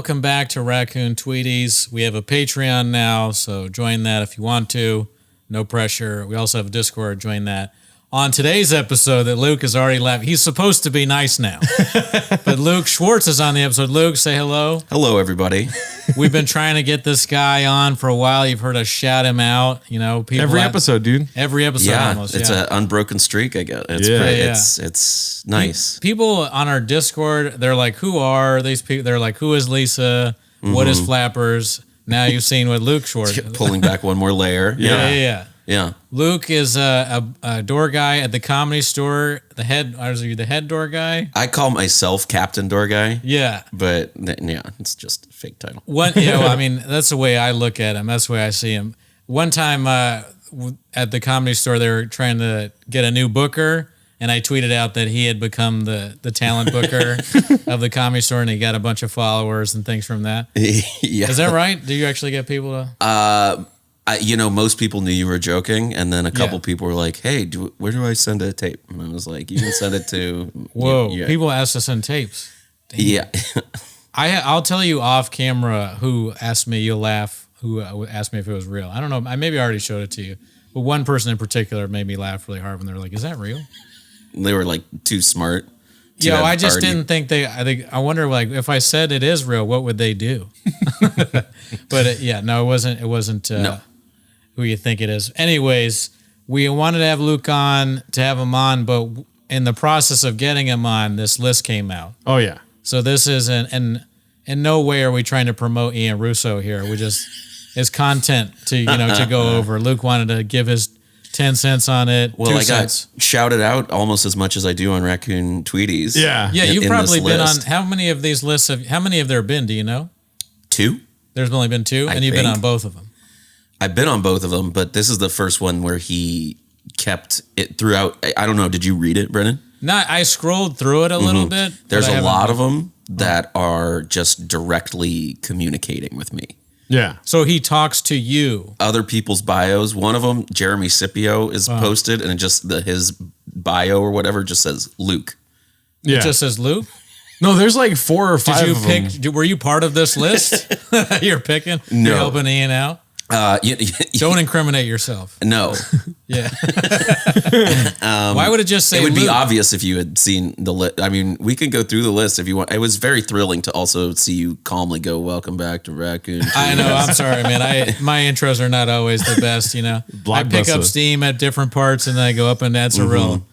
welcome back to Raccoon Tweeties. We have a Patreon now, so join that if you want to. No pressure. We also have a Discord. Join that. On today's episode that Luke has already left, he's supposed to be nice now. But Luke Schwartz is on the episode. Luke, say hello. Hello, everybody. We've been trying to get this guy on for a while. You've heard us shout him out. You know, people every episode, dude. Every episode almost. It's an unbroken streak, I guess. It's great. Yeah. It's nice. People on our Discord, they're like, who are these people? They're like, who is Lisa? Mm-hmm. What is Flappers? Now you've seen what Luke Schwartz is. Pulling back one more layer. Yeah. Luke is a door guy at the Comedy Store. The head door guy? I call myself Captain Door Guy. Yeah. But it's just a fake title. I mean, that's the way I look at him. That's the way I see him. One time at the Comedy Store, they were trying to get a new booker, and I tweeted out that he had become the talent booker of the Comedy Store, and he got a bunch of followers and things from that. Yeah. Is that right? Do you actually get people to... most people knew you were joking, and then a couple people were like, "Hey, where do I send a tape?" And I was like, "You can send it to." Whoa! People asked to send tapes. Damn. Yeah. I'll tell you off camera who asked me. You'll laugh. Who asked me if it was real? I don't know. I maybe already showed it to you, but one person in particular made me laugh really hard when they were like, "Is that real?" They were like too smart. Yeah, I just didn't think I wonder, like, if I said it is real, what would they do? But it wasn't. No. Who you think it is. Anyways, we wanted to have Luke on, but in the process of getting him on, this list came out. Oh, yeah. So this is, in no way are we trying to promote Ian Russo here. We just, it's content to go over. Luke wanted to give his 10 cents on it. Well, I got shouted out almost as much as I do on Raccoon Tweeties. Yeah, you've probably been on, how many of these lists how many have there been, do you know? 2. There's only been 2, and you've been on both of them. I've been on both of them, but this is the first one where he kept it throughout. I don't know. Did you read it, Brennan? No, I scrolled through it a little bit. There's a lot of them that are just directly communicating with me. Yeah. So he talks to you. Other people's bios. One of them, Jeremy Scipio, is posted, and it just his bio or whatever just says Luke. Yeah. It just says Luke? No, there's like 4 or 5 of them. Were you part of this list? You're picking? No. You're helping Ian out? Don't incriminate yourself. No. Yeah. Why would it just say It would Luke? be obvious if you had seen the list. I mean, we can go through the list if you want. It was very thrilling to also see you calmly go, "Welcome back to Raccoon." I know. I'm sorry, man. My intros are not always the best, I pick up steam at different parts, and then I go up and that's a real...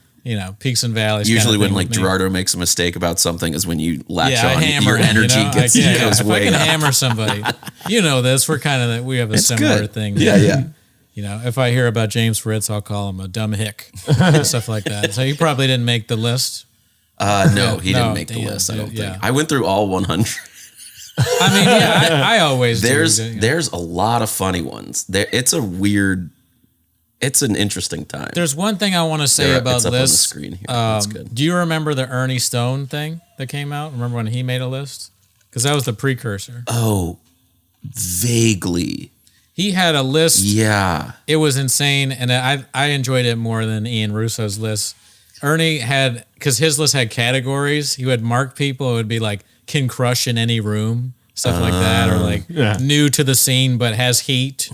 peaks and valleys. Usually when Gerardo makes a mistake about something is when you latch on. Your energy goes way up. I can hammer somebody. You know this. We're we have a similar thing. Yeah. If I hear about James Fritz, I'll call him a dumb hick and stuff like that. So he probably didn't make the list. No, he didn't make the list. I don't think. I went through all 100. I mean, I always do. There's a lot of funny ones. It's an interesting time. There's one thing I want to say about this. On the screen here. That's good. Do you remember the Ernie Stone thing that came out? Remember when he made a list? Because that was the precursor. Oh, vaguely. He had a list. Yeah. It was insane, and I enjoyed it more than Ian Russo's list. Ernie had, because his list had categories. He would mark people. It would be like, can crush in any room, stuff like that, or like new to the scene but has heat.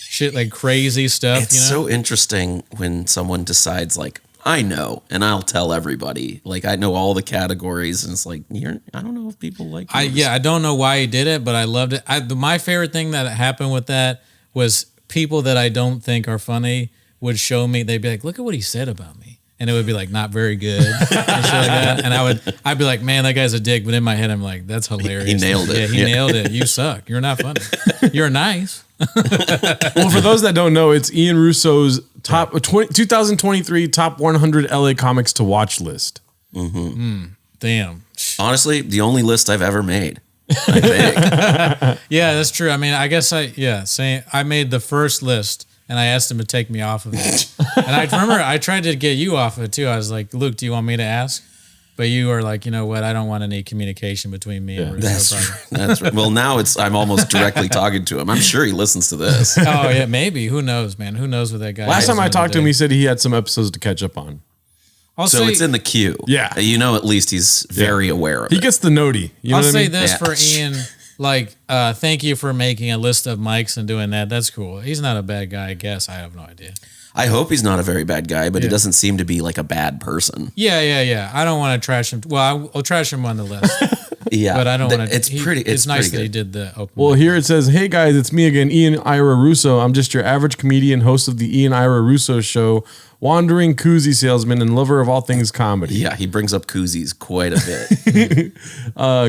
Shit, like crazy stuff. It's so interesting when someone decides, like, I know, and I'll tell everybody. Like, I know all the categories, and it's like, I don't know if people like yours. I don't know why he did it, but I loved it. My favorite thing that happened with that was people that I don't think are funny would show me. They'd be like, "Look at what he said about me," and it would be like, "Not very good," and shit like that. And I'd be like, "Man, that guy's a dick," but in my head, I'm like, "That's hilarious." He nailed it. Yeah, he nailed it. You suck. You're not funny. You're nice. Well, for those that don't know, it's Ian Russo's 2023 top 100 LA comics to watch list. Damn. Honestly, the only list I've ever made. I think. Yeah, that's true. I mean, I guess I made the first list and I asked him to take me off of it. And I remember I tried to get you off of it too. I was like, "Luke, do you want me to ask?" But you were like, "You know what? I don't want any communication between me and Russo." That's right. Well, now I'm almost directly talking to him. I'm sure he listens to this. Oh yeah, maybe. Who knows, man? Who knows what that guy? Last time I talked to him, he said he had some episodes to catch up on. It's in the queue. Yeah. At least he's very aware of it. He gets the notey. I'll say this for Ian. like, thank you for making a list of mics and doing that. That's cool. He's not a bad guy, I guess. I have no idea. I hope he's not a very bad guy, but he doesn't seem to be like a bad person. Yeah. I don't want to trash him. Well, I'll trash him on the list. Yeah, but I don't want to. It's nice pretty that he good. did the open. Well, mic. here it says, "Hey guys, it's me again, Ian Ira Russo. I'm just your average comedian, host of the Ian Ira Russo Show, wandering koozie salesman, and lover of all things comedy." Yeah, he brings up koozies quite a bit.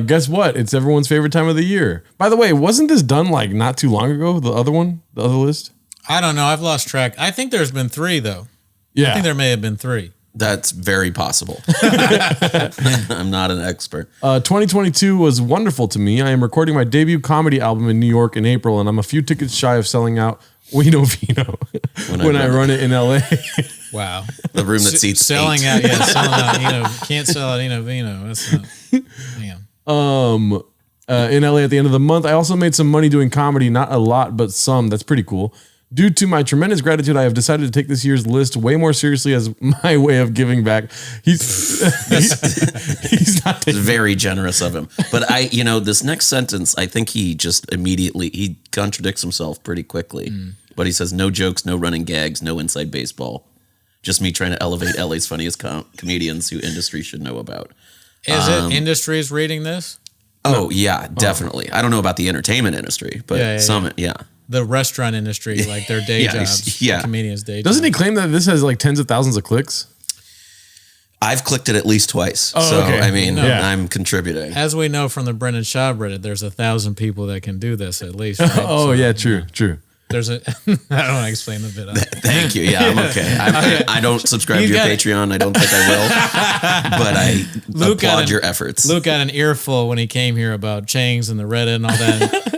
Guess what? It's everyone's favorite time of the year. By the way, wasn't this done like not too long ago? The other one, the other list. I don't know. I've lost track. I think there's been 3 though. Yeah, I think there may have been 3. That's very possible. I'm not an expert. 2022 was wonderful to me. I am recording my debut comedy album in New York in April, and I'm a few tickets shy of selling out Wino Vino when I run it in LA. Wow. The room that seats selling 8. out. Yeah, selling out. Can't sell out Vino. That's not. Damn. In LA at the end of the month. I also made some money doing comedy, not a lot, but some. That's pretty cool. Due to my tremendous gratitude, I have decided to take this year's list way more seriously as my way of giving back. He's not taking Very generous of him. But this next sentence, I think he just immediately, he contradicts himself pretty quickly. But he says, no jokes, no running gags, no inside baseball. Just me trying to elevate LA's funniest comedians who industry should know about. Is it industries reading this? Oh, yeah, definitely. I don't know about the entertainment industry, but yeah. The restaurant industry, like their day jobs. Yeah. Comedians' day Doesn't jobs. he claim that this has like tens of thousands of clicks? I've clicked it at least twice. okay. I mean, Yeah. I'm contributing. As we know from the Brendan Shaw Reddit, there's 1,000 people that can do this at least. Right? Oh, yeah, true. There's a. I don't want to explain the bit. Thank you. Yeah, I'm okay. I don't subscribe to your Patreon. I don't think I will. But I applaud your efforts. Luke got an earful when he came here about Changs and the Reddit and all that.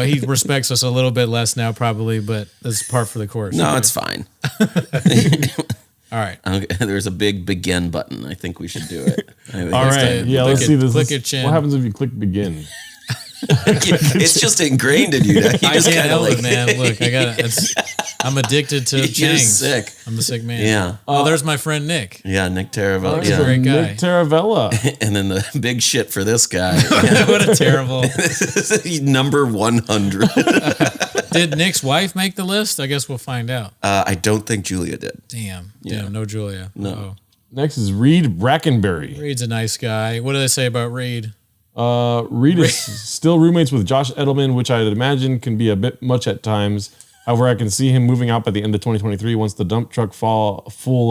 He respects us a little bit less now probably, but that's par for the course. No, it's fine. All right. Okay, there's a big begin button. I think we should do it. All right. Yeah, let's see this. Click it, chin. What happens if you click begin? It's just ingrained in you. You I just can't kinda help it, man. Look, I'm addicted to You're Changs. sick. I'm a sick man. Yeah. Oh, there's my friend Nick. Yeah, Nick Taravella. he's a Yeah. great guy. Nick Taravella. And then the big shit for this guy. What a terrible. Number 100. Did Nick's wife make the list? I guess we'll find out. I don't think Julia did. Damn. Yeah. No Julia. No. Uh-oh. Next is Reed Brackenberry. Reed's a nice guy. What do they say about Reed? Reed is still roommates with Josh Edelman, which I'd imagine can be a bit much at times. However, I can see him moving out by the end of 2023 once the dump truck full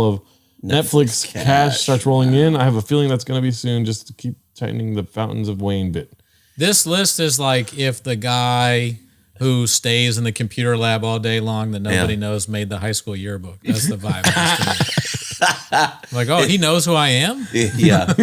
of Netflix cash starts rolling in. I have a feeling that's going to be soon, just to keep tightening the fountains of Wayne bit. This list is like if the guy who stays in the computer lab all day long that nobody knows made the high school yearbook. That's the vibe. Like, oh, he knows who I am? Yeah.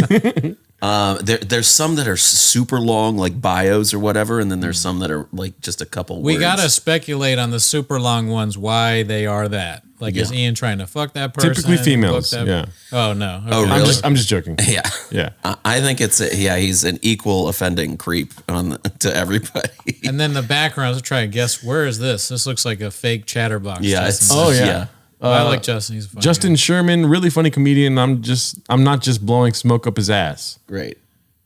There's some that are super long, like bios or whatever, and then there's some that are like just a couple words. We got to speculate on the super long ones, why they are that. Like, is Ian trying to fuck that person? Typically females, Yeah. Oh, no. Okay. Oh, really? I'm just joking. Yeah. Yeah. I think he's an equal offending creep to everybody. And then the background, let's try to guess, where is this? This looks like a fake chatterbox. Yeah. Justin. I like Justin. He's funny. Justin Sherman, really funny comedian. I'm not just blowing smoke up his ass. Great.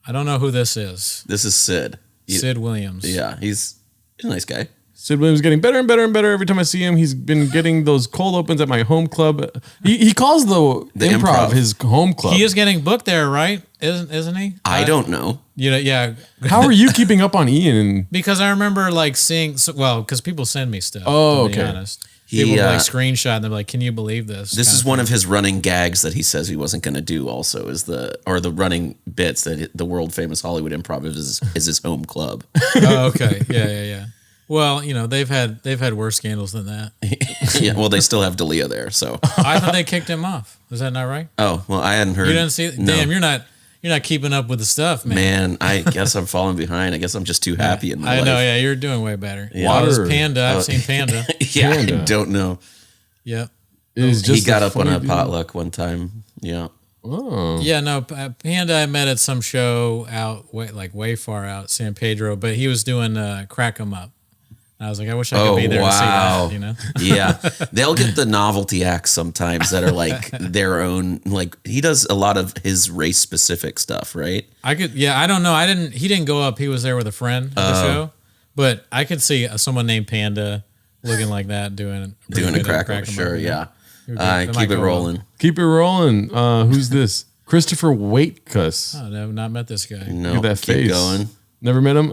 I don't know who this is. This is Sid. Sid Williams. Yeah, he's a nice guy. Sid Williams is getting better and better and better every time I see him. He's been getting those cold opens at my home club. He calls the improv his home club. He is getting booked there, right? Isn't he? I don't know. Yeah. How are you keeping up on Ian? Because I remember like seeing, because people send me stuff. Oh, to be okay. honest. People like screenshot and they're like, "Can you believe this?" This is one of his running gags that he says he wasn't going to do. Also, is the running bits that the world famous Hollywood Improv is his home club. Oh, okay. Yeah. Well, they've had worse scandals than that. Yeah. Well, they still have D'Elia there, so. I thought they kicked him off. Is that not right? Oh well, I hadn't heard. You didn't see it? No. Damn, you're not keeping up with the stuff, man. Man, I guess I'm falling behind. I guess I'm just too happy in my life. I know. Yeah, you're doing way better. Yeah. Well, it was Panda. I've seen Panda. Yeah, Panda. I don't know. Yep. He got up on a potluck one time. Yeah. Oh. Yeah, no, Panda I met at some show out way far out, San Pedro, but he was doing Crack 'em Up. And I was like, I wish I could be there to see that, you know? Yeah. They'll get the novelty acts sometimes that are like their own, like he does a lot of his race specific stuff, right? I don't know. He didn't go up. He was there with a friend at the show, but I could see someone named Panda looking like that doing a cracker, sure, yeah. Keep it rolling. Well. Keep it rolling. Who's this? Christopher Waitkus. Oh, no, not met this guy. No, Look at that keep face. going. Never met him.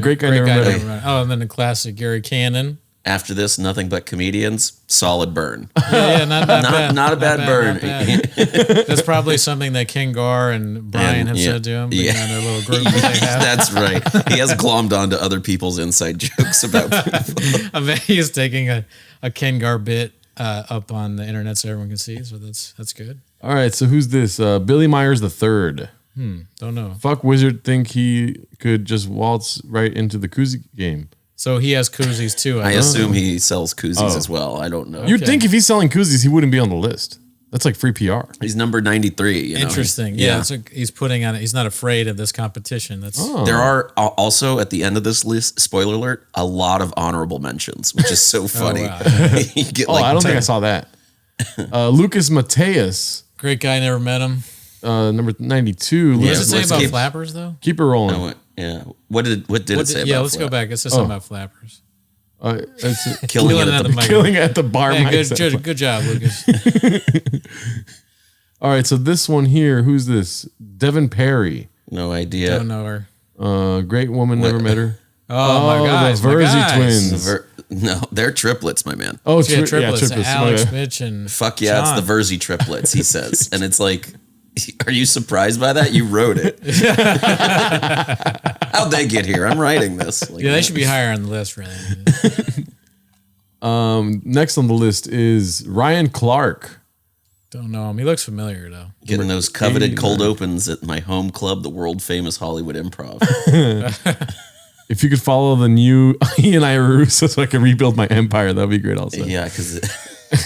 Great guy. Never met him. Oh, and then the classic Gary Cannon. After this, nothing but comedians. Solid burn. Yeah, not bad. Not a bad burn. Not bad. That's probably something that Ken Gar and Brian have said to him. Yeah, their little group that they have. That's right. He has glommed onto other people's inside jokes about people. I bet he's taking a Ken Gar bit up on the internet so everyone can see. So that's good. All right. So who's this? Billy Myers III. Don't know. Fuck Wizard think he could just waltz right into the koozie game. So he has koozies too. I assume he sells koozies as well. I don't know. You'd think if he's selling koozies, he wouldn't be on the list. That's like free PR. He's number 93. You know? Interesting. Yeah. So he's putting on it. He's not afraid of this competition. There are also at the end of this list, spoiler alert, a lot of honorable mentions, which is so funny. Wow. You get I don't think I saw that. Lucas Mateus, Great guy. Never met him. number 92. What does it say let's about keep- flappers though? Keep it rolling. No, yeah. What did it say? Yeah, about let's go Flap? back. It says something about flappers. It's Killing it at the mic. killing at the bar. Yeah, mics. good job, Lucas. All right, so this one here, who's this? Devin Perry. No idea. Don't know her. Great woman, never met her. Oh my gosh, the Verzi twins. No, they're triplets, my man. Oh, Yeah, triplets. triplets. Alex, Okay. Mitch, and Fuck yeah, John. it's the Verzi triplets, he says. And it's like, are you surprised by that? You wrote it. How'd they get here? I'm writing this. Like, Yeah, they should be higher on the list, really. Next on the list is Ryan Clark. Don't know him. He looks familiar though. getting those coveted cold opens at my home club, the world famous Hollywood Improv. If you could follow the new Ian Irusa so I can rebuild my empire, that'd be great also. Yeah, because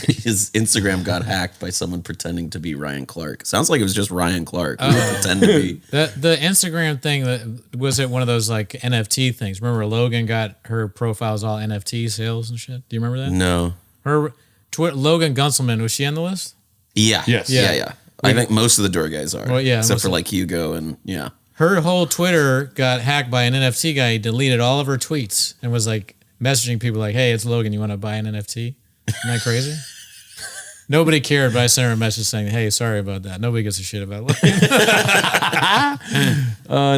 his Instagram got hacked by someone pretending to be Ryan Clark. Sounds like it was just Ryan Clark who would pretend to be. The Instagram thing, was it one of those like NFT things? Remember Logan got her profiles all NFT sales and shit? Do you remember that? No. Her Logan Gunselman, was she on the list? Yeah. Yes. Yeah. I think most of the door guys are. Well, yeah, Except most for of- like Hugo and yeah. Her whole Twitter got hacked by an NFT guy. He deleted all of her tweets and was like messaging people like, "Hey, it's Logan. You want to buy an NFT?" Isn't that crazy? Nobody cared, but I sent her a message saying, "Hey, sorry about that." Nobody gives a shit about Logan.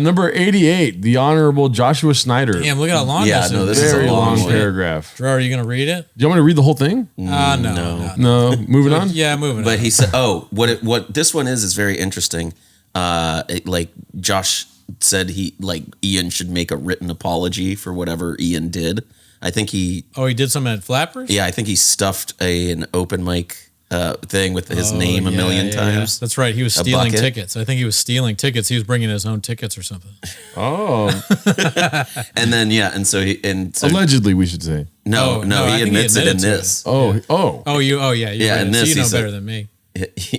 Number 88, the Honorable Joshua Snyder. Damn, look at how long Yeah, this no, is. this is a Very long one. paragraph. Gerard, are you going to read it? Do you want me to read the whole thing? No. No. Moving on? Yeah, moving But on. he said, what this one is very interesting. Like Josh said, Ian should make a written apology for whatever Ian did. I think he did something at Flappers? I think he stuffed an open mic thing with his name a million times. That's right. He was stealing bucket. tickets. I think he was stealing tickets. He was bringing his own tickets or something. Oh. And then so Allegedly, we should say. no, I he think he admits it in admitted to this. Yeah. You're right. in So this you he know said- better than me.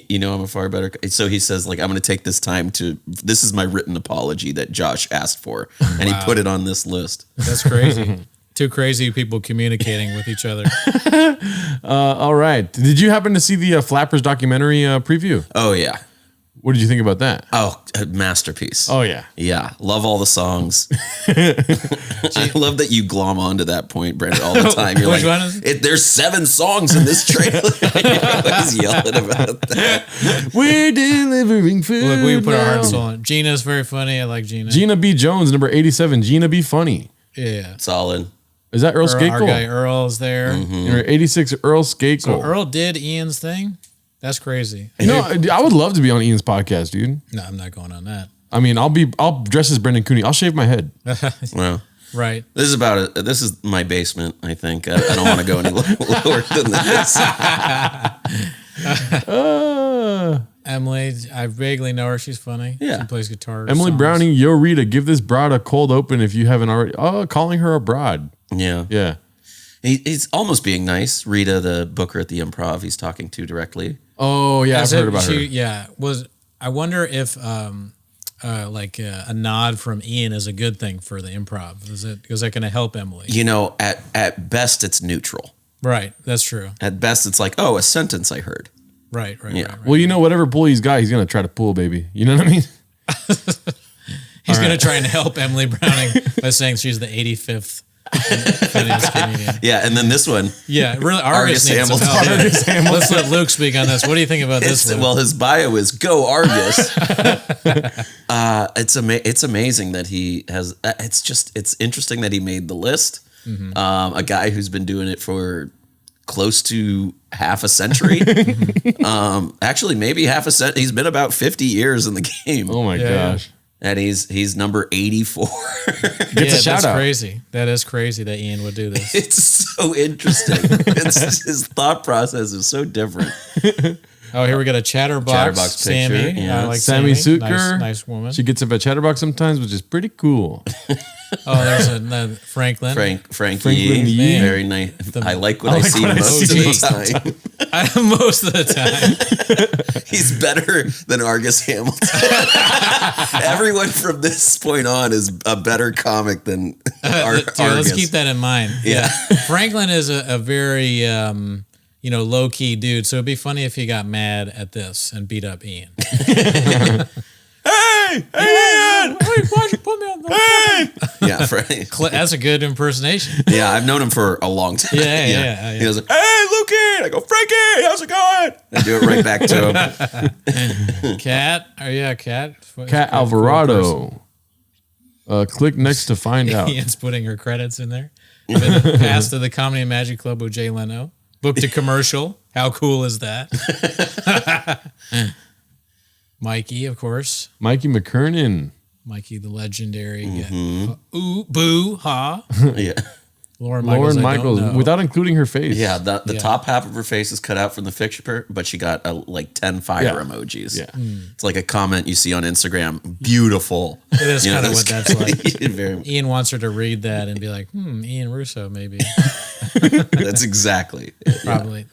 You know, I'm a far better. So he says, I'm going to take this time this is my written apology that Josh asked for. And he put it on this list. That's crazy. Two crazy people communicating with each other. All right. Did you happen to see the Flappers documentary preview? Oh, yeah. What did you think about that? Oh, a masterpiece. Oh, yeah. Yeah. Love all the songs. I love that you glom onto that point, Brandon, all the time. You're Which like, one is it? there's 7 songs in this trailer. You're always yelling about that. We're delivering food. Look, we put our heart and now. soul in. Gina's very funny. I like Gina. Gina B. Jones, number 87. Gina B. Funny. Yeah. Solid. Is that Earl Our Skakel? guy Earl is there. Number 86, Earl Skakel. So Earl did Ian's thing? That's crazy. You know, I would love to be on Ian's podcast, dude. No, I'm not going on that. I mean, I'll dress as Brendan Cooney. I'll shave my head. Well, Right. this is about it. This is my basement, I think. I don't want to go any lower than this. Emily, I vaguely know her. She's funny. Yeah. She plays guitar. Emily songs. Browning, yo Rita, give this broad a cold open if you haven't already. Oh, calling her a broad. Yeah. Yeah. He's almost being nice. Rita, the booker at the Improv, he's talking to directly. Oh, yeah, I've heard about her. Yeah. I wonder if a nod from Ian is a good thing for the improv? Is that going to help Emily? You know, at best it's neutral. Right, that's true. At best it's like, oh, a sentence I heard. Right. Well, you know, whatever pull he's got, he's gonna try to pull, baby. You know what I mean? He's going to try and help Emily Browning by saying she's the 85th funniest comedian. Yeah, and then this one. Yeah, really, Argus needs some help. Let's let Luke speak on this. What do you think about this, Luke? Well, his bio is "Go Argus." It's amazing that he has. It's interesting that he made the list. Mm-hmm. A guy who's been doing it for close to half a century. Actually, maybe half a century. He's been about 50 years in the game. Oh my gosh. And he's number 84. Gets a shout out. Crazy. That is crazy that Ian would do this. It's so interesting. His thought process is so different. Oh, here we got a Chatterbox Sammy. Picture. Yeah. I like Sammy Suker. Nice woman. She gets up at Chatterbox sometimes, which is pretty cool. Oh, there's a Franklin. Franklin Yee. Very nice. I like what I see most of the time. Most of the time. He's better than Argus Hamilton. Everyone from this point on is a better comic than Argus. Let's keep that in mind. Yeah. Franklin is a very low-key dude, so it'd be funny if he got mad at this and beat up Ian. Hey, Ian! Why'd you put me on the Yeah, right. That's a good impersonation. Yeah, I've known him for a long time. Yeah. He was like, "Hey, Lukey!" I go, "Frankie, how's it going?" I do it right back to him. Cat. Cat. Cat Alvarado. Click next to find out. Ian's putting her credits in there. Been passed to the Comedy and Magic Club with Jay Leno. Booked a commercial. How cool is that? Mikey, of course. Mikey McKernan. Mikey, the legendary. Ooh, boo, ha. Yeah. Lauren Michaels, without including her face. Yeah, the top half of her face is cut out from the picture, but she got 10 fire emojis. Yeah. It's like a comment you see on Instagram. Beautiful. It is kind of what that's like. Very, Ian wants her to read that and be like, Ian Russo, maybe. That's exactly it. Probably.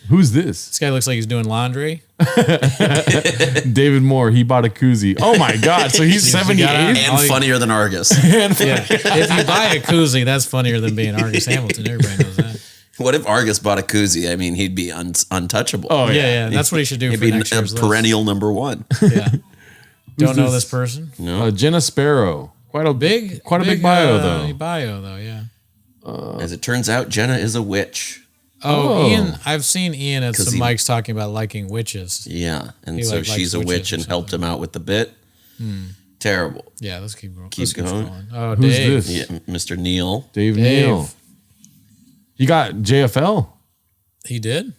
Who's this? This guy looks like he's doing laundry. David Moore, he bought a koozie. Oh my God. So he's 78? And funnier than Argus. If you buy a koozie, that's funnier than being Argus Hamilton. Everybody knows that. What if Argus bought a koozie? I mean, he'd be untouchable. Oh, yeah. That's what he should do he'd for be next year's perennial number one. Yeah. Don't know this person? No. Jenna Sparrow. Quite a big bio, though. Yeah. As it turns out, Jenna is a witch. Oh, Ian! I've seen Ian at some mics talking about liking witches. Yeah, and so she's a witch and helped him out with the bit. Terrible. Yeah, let's keep going. Keep going. Oh, Who's Dave. this? Yeah, Mr. Neil. Dave Neal. He got JFL. He did?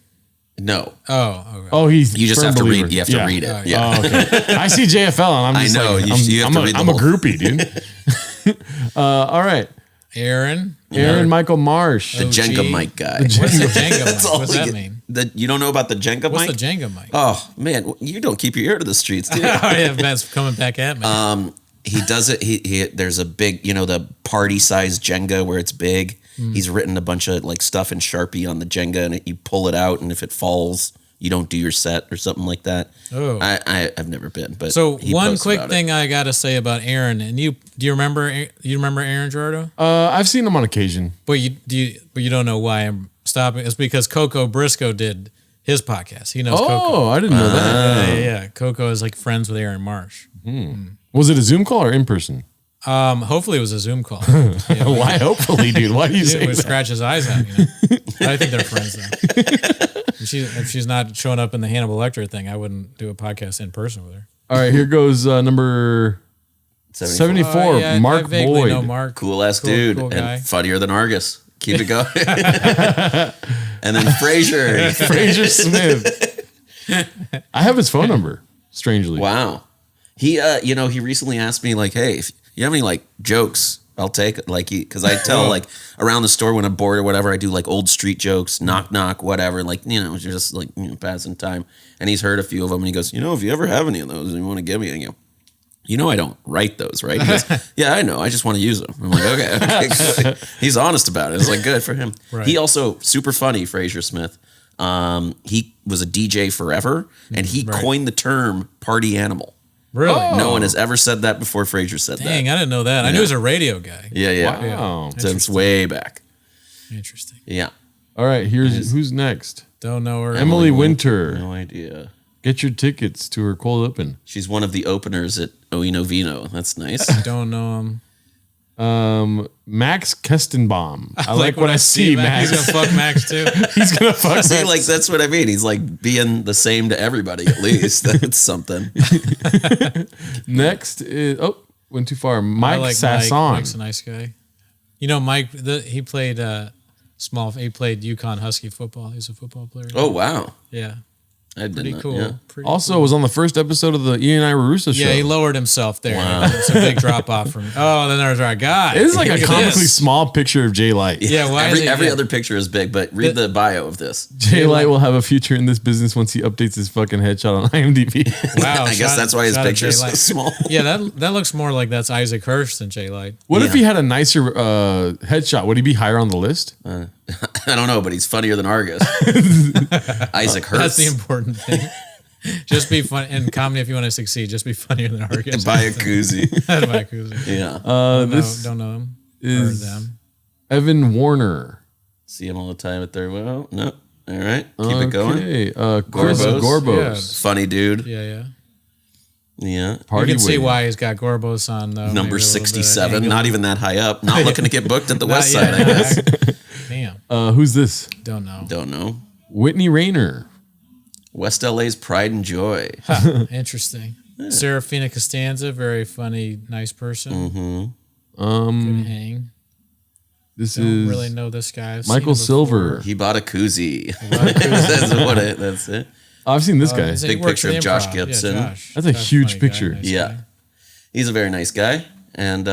No. Oh, okay. Oh, he's you just have to believer. read. You have to read it. Oh, yeah. Oh, okay. I see JFL and I'm just I know. like, You have to read the I'm a whole groupie, dude. All right. Aaron Michael Marsh. The Jenga Mike guy. What's the Jenga mic? What's that mean? mean? You don't know about the Jenga What's mic? the Jenga mic? Oh man, you don't keep your ear to the streets, do you? Oh yeah, that's coming back at me. He does it. He there's a big, the party size Jenga where it's big. He's written a bunch of stuff in Sharpie on the Jenga, and you pull it out, and if it falls, you don't do your set or something like that. Oh, I've never been, but so one quick thing I got to say about Aaron, and do you remember Aaron Gerardo? I've seen him on occasion, but you don't know why I'm stopping. It's because Coco Briscoe did his podcast. He knows Coco. Oh, I didn't know that. Yeah. Coco is friends with Aaron Marsh. Was it a Zoom call or in person? Hopefully it was a Zoom call. Why? Hopefully, dude. Why do you say would that? scratch his eyes out. I think they're friends though. If she's not showing up in the Hannibal Lecter thing, I wouldn't do a podcast in person with her. All right, here goes number 74. Yeah, Mark I vaguely Boyd. know Mark. Cool ass dude guy. and funnier than Argus. Keep it going. And then Fraser Smith. I have his phone number. Strangely, wow. He he recently asked me hey, if you have any jokes, I'll take it. Because I tell around the store when I'm bored or whatever, I do old street jokes, knock knock, whatever. Just passing time. And he's heard a few of them, and he goes, if you ever have any of those and you want to give me, and you know I don't write those, right? He goes, yeah, I know. I just want to use them. I'm like, okay good. He's honest about it. It's good for him. Right. He also super funny, Fraser Smith. He was a DJ forever, and he coined the term party animal. Really? Oh. No one has ever said that before Frasier said Dang, that. I didn't know that. I knew he was a radio guy. Yeah. Wow. Since way back. Interesting. Yeah. All right, who's next? Don't know her. Emily Winter. No idea. Get your tickets to her cold open. She's one of the openers at Oino Vino. That's nice. Don't know him. Max Kestenbaum. I like what I see, Max. He's gonna fuck Max too. He's gonna fuck See, Max. like that's what I mean. He's like being the same to everybody at least. That's something. Next is went too far. Mike Sasson. Mike's a nice guy. You know, Mike. He played He played Yukon Husky football. He's a football player. Oh wow. Yeah. I didn't Pretty know. cool. Yeah. Pretty Also cool. was on the first episode of the Ian and I Russo show. Yeah, he lowered himself there. Wow. It's a big drop off from. Oh, then there's our guy. It is like Look a at comically this. small picture of Jay Light. Yeah, why is Every it- other picture is big, but read the bio of this. Jay Light will have a future in this business once he updates his fucking headshot on IMDb. Wow, I guess that's why his shot at picture is Jay so Light. small. Yeah, that looks more like that's Isaac Hirsch than Jay Light. What if Yeah. he had a nicer headshot? Would he be higher on the list? I don't know, but he's funnier than Argus. Isaac Hertz. That's the important thing. Just be fun in comedy if you want to succeed. Just be funnier than Argus. Buy a koozie. Buy a koozie. Yeah. This Don't know him. is Or them. Evan Warner. See him all the time at their well. No. All right. Keep it going. Okay. Chris Gorbos. Gorbos. Funny dude. Yeah. Yeah. Party You can see Wig. why he's got Gorbos on though. maybe a Number little bit of 67. angle. Not even that high up. Not looking to get booked at the West Not Side, yet. I guess. Damn. Who's this? Don't know. Don't know. Whitney Rayner. West LA's Pride and Joy. Interesting. Serafina Costanza, very funny, nice person. Mm-hmm. Good hang. This Don't is really know this guy. I've seen Michael him Silver. He bought a koozie. That's it. I've seen this before. guy. He Big works picture at of Josh Improv. Gibson. Yeah, Josh. That's a Josh, huge funny guy, picture. nice Yeah. guy. He's a very nice guy, and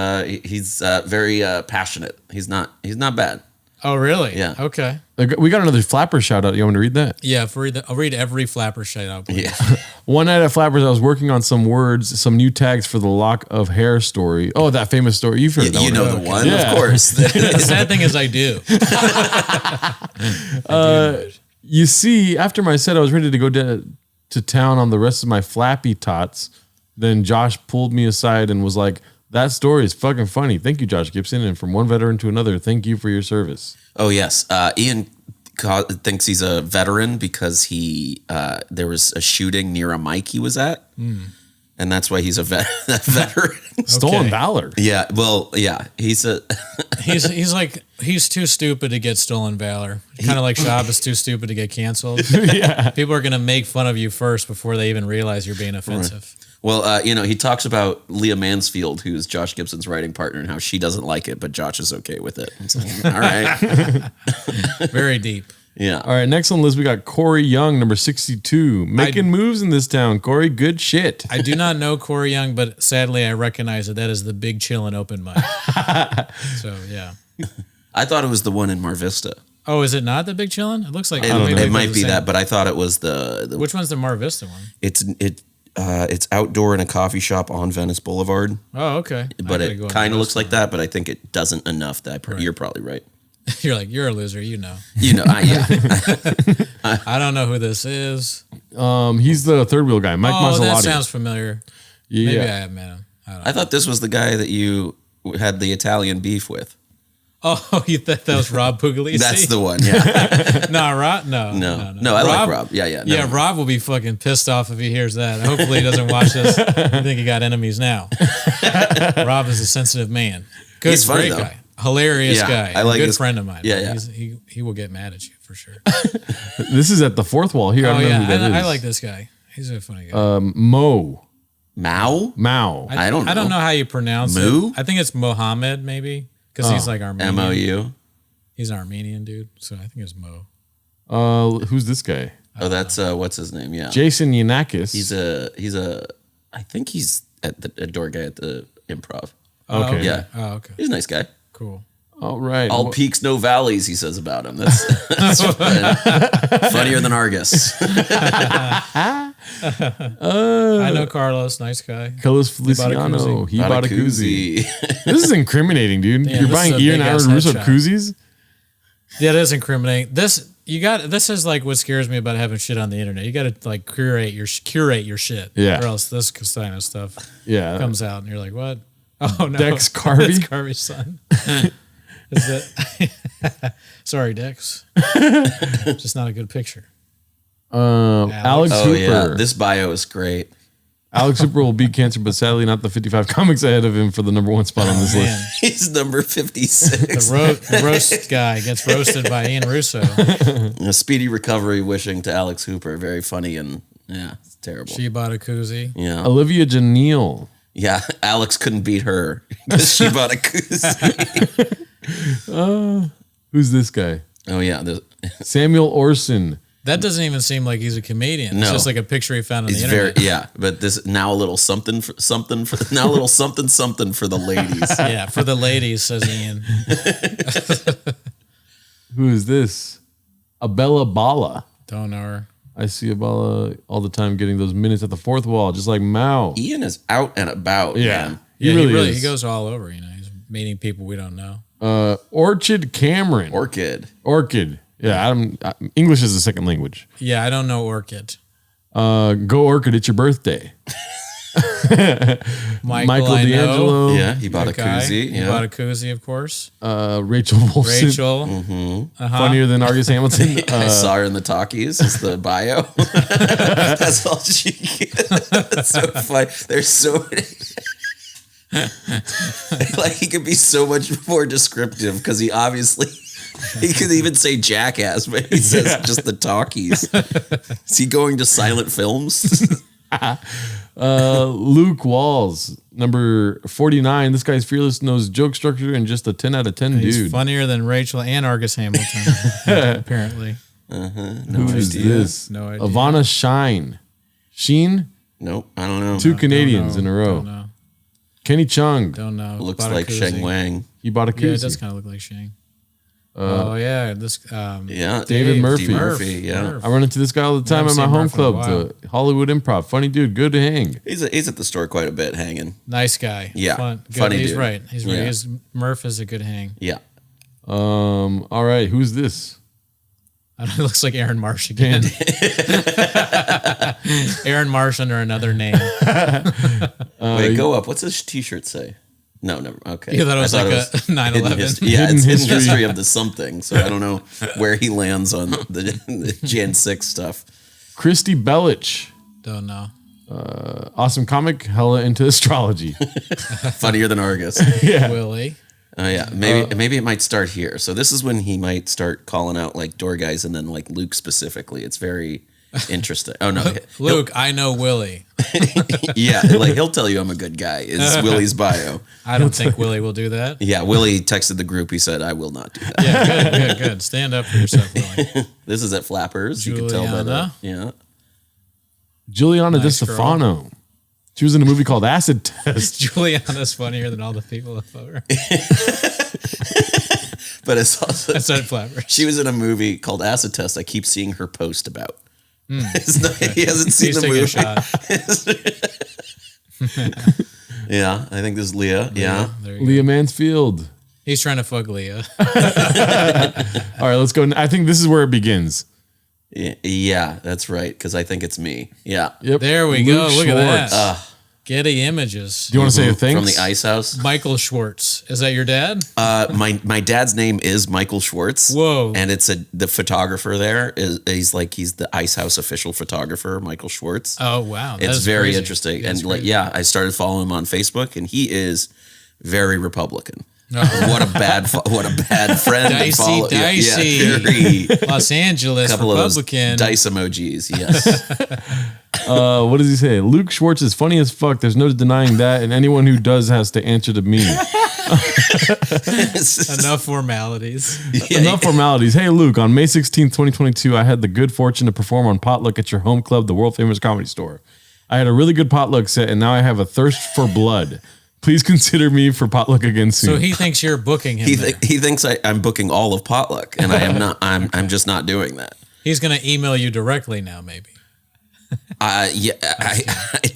he's very passionate. He's not bad. Oh, really? Yeah. Okay. We got another Flapper shout out. You want me to read that? Yeah. I'll read every Flapper shout out. Please. Yeah. One night at Flappers, I was working on some new tags for the lock of hair story. Oh, that famous story. You've heard that You one. know the one, Yeah. of course. The sad thing is, I do. You see, after my set, I was ready to go to town on the rest of my Flappy Tots. Then Josh pulled me aside and was like, "That story is fucking funny. Thank you, Josh Gibson. And from one veteran to another, thank you for your service." Oh yes, Ian thinks he's a veteran because there was a shooting near a mic he was at, and that's why he's a veteran. Stolen valor. Yeah, well, yeah, he's He's too stupid to get stolen valor. Kind of like Shab is too stupid to get canceled. Yeah. People are gonna make fun of you first before they even realize you're being offensive. Well, he talks about Leah Mansfield, who's Josh Gibson's writing partner, and how she doesn't like it, but Josh is okay with it. It's like, all right. Very deep. Yeah. All right, next on the list, we got Corey Young, number 62. Making moves in this town. Corey, good shit. I do not know Corey Young, but sadly I recognize that is the Big Chillin' open mic. So yeah. I thought it was the one in Mar Vista. Oh, is it not the Big Chillin'? It looks like It might be that, but I thought it was the Which one's the Mar Vista one? It's outdoor in a coffee shop on Venice Boulevard, Oh, okay. but I it gotta go kind on of the looks like that. But I think it doesn't enough. You're probably right. You're like, you're a loser, you know. Yeah. I don't know who this is. He's the third wheel guy, Mike Oh, that Mazzalotti. sounds familiar. Yeah. Maybe I have met him. I don't know. I thought this was the guy that you had the Italian beef with. Oh, you thought that was Rob Puglisi? That's the one. Yeah. No, Rob. No. No, I like Rob. Yeah. Yeah, No. Rob will be fucking pissed off if he hears that. Hopefully he doesn't watch this. I think he got enemies now. Rob is a sensitive man. Good, He's funny, great though. guy. Hilarious Yeah, guy. I like Good his- friend of mine. Yeah. He will get mad at you for sure. This is at the fourth wall here. I Oh don't know yeah, who that is. I like this guy. He's a funny guy. Mo. Mao? Mao. I don't know. I don't know how you pronounce Moo? it. I think it's Mohammed maybe because he's like Armenian. MOU. He's an Armenian dude, so I think it's Mo. Who's this guy? Oh, that's what's his name? Yeah. Jason Yanakis. He's a. I think he's at the a door guy at the Improv. Oh, Okay. Yeah. Oh, okay. He's a nice guy. Cool. All right. All peaks, no valleys, he says about him. That's funnier than Argus. I know Carlos, nice guy. Carlos bought a Feliciano. koozie. He bought a koozie. koozie. This is incriminating, dude. Yeah, You're this buying is a Ian and big-ass Aaron Russo headshot. koozies? Yeah, it is incriminating. This This is like what scares me about having shit on the internet. You got to like curate your shit. Yeah. Or else this kind of stuff comes out and you're like, what? Oh no. Dex Carvey? That's Carvey's son. Is it? Sorry, Dex. Just not a good picture. Alex Hooper. Yeah. This bio is great. Alex Hooper will beat cancer, but sadly not the 55 comics ahead of him for the number 1 spot on this list. He's number 56. The roast guy gets roasted by Ian Russo. A speedy recovery wishing to Alex Hooper. Very funny and it's terrible. She bought a koozie. Yeah. Olivia Janelle. Yeah, Alex couldn't beat her because she bought a koozie. Who's this guy? Oh yeah, Samuel Orson. That doesn't even seem like he's a comedian. No. It's just like a picture he found on the very internet. but this now a little something for now a little something for the ladies. Yeah, for the ladies, says Ian. Who is this? Abella Bala. Don't know her. I see Abella all the time getting those minutes at the fourth wall, just like Mao. Ian is out and about. Yeah. Man. He really he is. goes all over. He's meeting people we don't know. Orchid Cameron. Orchid. Yeah, English is a second language. Yeah, I don't know Orchid. Go Orchid, it's your birthday. Michael I know. D'Angelo. Yeah, he bought a Guy. koozie. He Yeah. bought a koozie, of course. Rachel Wolfson. Rachel. Funnier than Argus Hamilton. I saw her in the talkies. Is the bio? That's all she gets. That's so funny. There's so many. Like he could be so much more descriptive because he could even say jackass, but he says just the talkies. Is he going to silent films? Luke Walls, number 49. This guy's fearless, knows joke structure, and just a 10 out of 10 He's dude. funnier than Rachel and Argus Hamilton, apparently. Who is this? No idea. Ivana Sheen? Nope, I don't know. 2 Canadians in a row. Don't know. Kenny Chung. Don't know. Looks Bought a like koozie. Sheng Wang. He bought a Yeah, it koozie. does kind of look like Shang. Oh yeah, this. Yeah, David Murphy. Yeah, Murph. I run into this guy all the time at Haven't my seen home Murph in a club, the Hollywood Improv. Funny dude, good to hang. he's at the store quite a bit, hanging. Nice guy. Yeah, Good. funny He's dude. right. He's right. Yeah. Murph is a good hang. Yeah, All right, who's this? It looks like Aaron Marsh again. Aaron Marsh under another name. wait, go up. What's this T-shirt say? No, never. Okay, You thought it was like a 9/11. hidden history. Yeah, Hidden it's hidden history. history of the something. So I don't know where he lands on the Jan 6 stuff. Christy Bellich. Don't know. Awesome comic, hella into astrology. Funnier than Argus. Yeah. Willie. Oh yeah, maybe it might start here. So this is when he might start calling out like door guys, and then like Luke specifically. It's very interesting. Oh no, Luke, I know Willie. yeah, like he'll tell you I'm a good guy. Is Willie's bio? I don't think Willie will do that. Yeah, Willie texted the group. He said, "I will not do that." Yeah, good. Stand up for yourself, Willie. This is at Flappers. You can tell by the Juliana? Juliana Nice DeStefano. She was in a movie called Acid Test. Juliana's funnier than all the people above her. But it's also That's not Flappers. she was in a movie called Acid Test. I keep seeing her post about. It's not, he hasn't seen He's the taking movie. a shot. Yeah, I think this is Leah. Yeah. There you go. Leah Mansfield. He's trying to fuck Leah. All right, let's go. I think this is where it begins. Yeah, that's right. Because I think it's me. Yeah. Yep. There we go. Look at Schwartz. that. Getty Images. Do you want to say a thanks? From the Ice House. Michael Schwartz. Is that your dad? My dad's name is Michael Schwartz. Whoa. And it's the photographer there he's the Ice House official photographer, Michael Schwartz. Oh, wow. It's That's very crazy. interesting. That's And like, crazy. yeah, I started following him on Facebook, and he is very Republican. Oh. What a bad friend to Dicey, follow. dicey. Yeah, very Los Angeles couple Republican. of those dice emojis. Yes. What does he say? Luke Schwartz is funny as fuck. There's no denying that, and anyone who does has to answer to me. Enough formalities. Enough formalities. Hey, Luke, on May 16th, 2022, I had the good fortune to perform on Potluck at your home club, the world famous Comedy Store. I had a really good potluck set, and now I have a thirst for blood. Please consider me for potluck again soon. So he thinks you're booking him. He there. thinks I'm booking all of Potluck, and I am not. I'm just not doing that. He's going to email you directly now, maybe. Yeah, I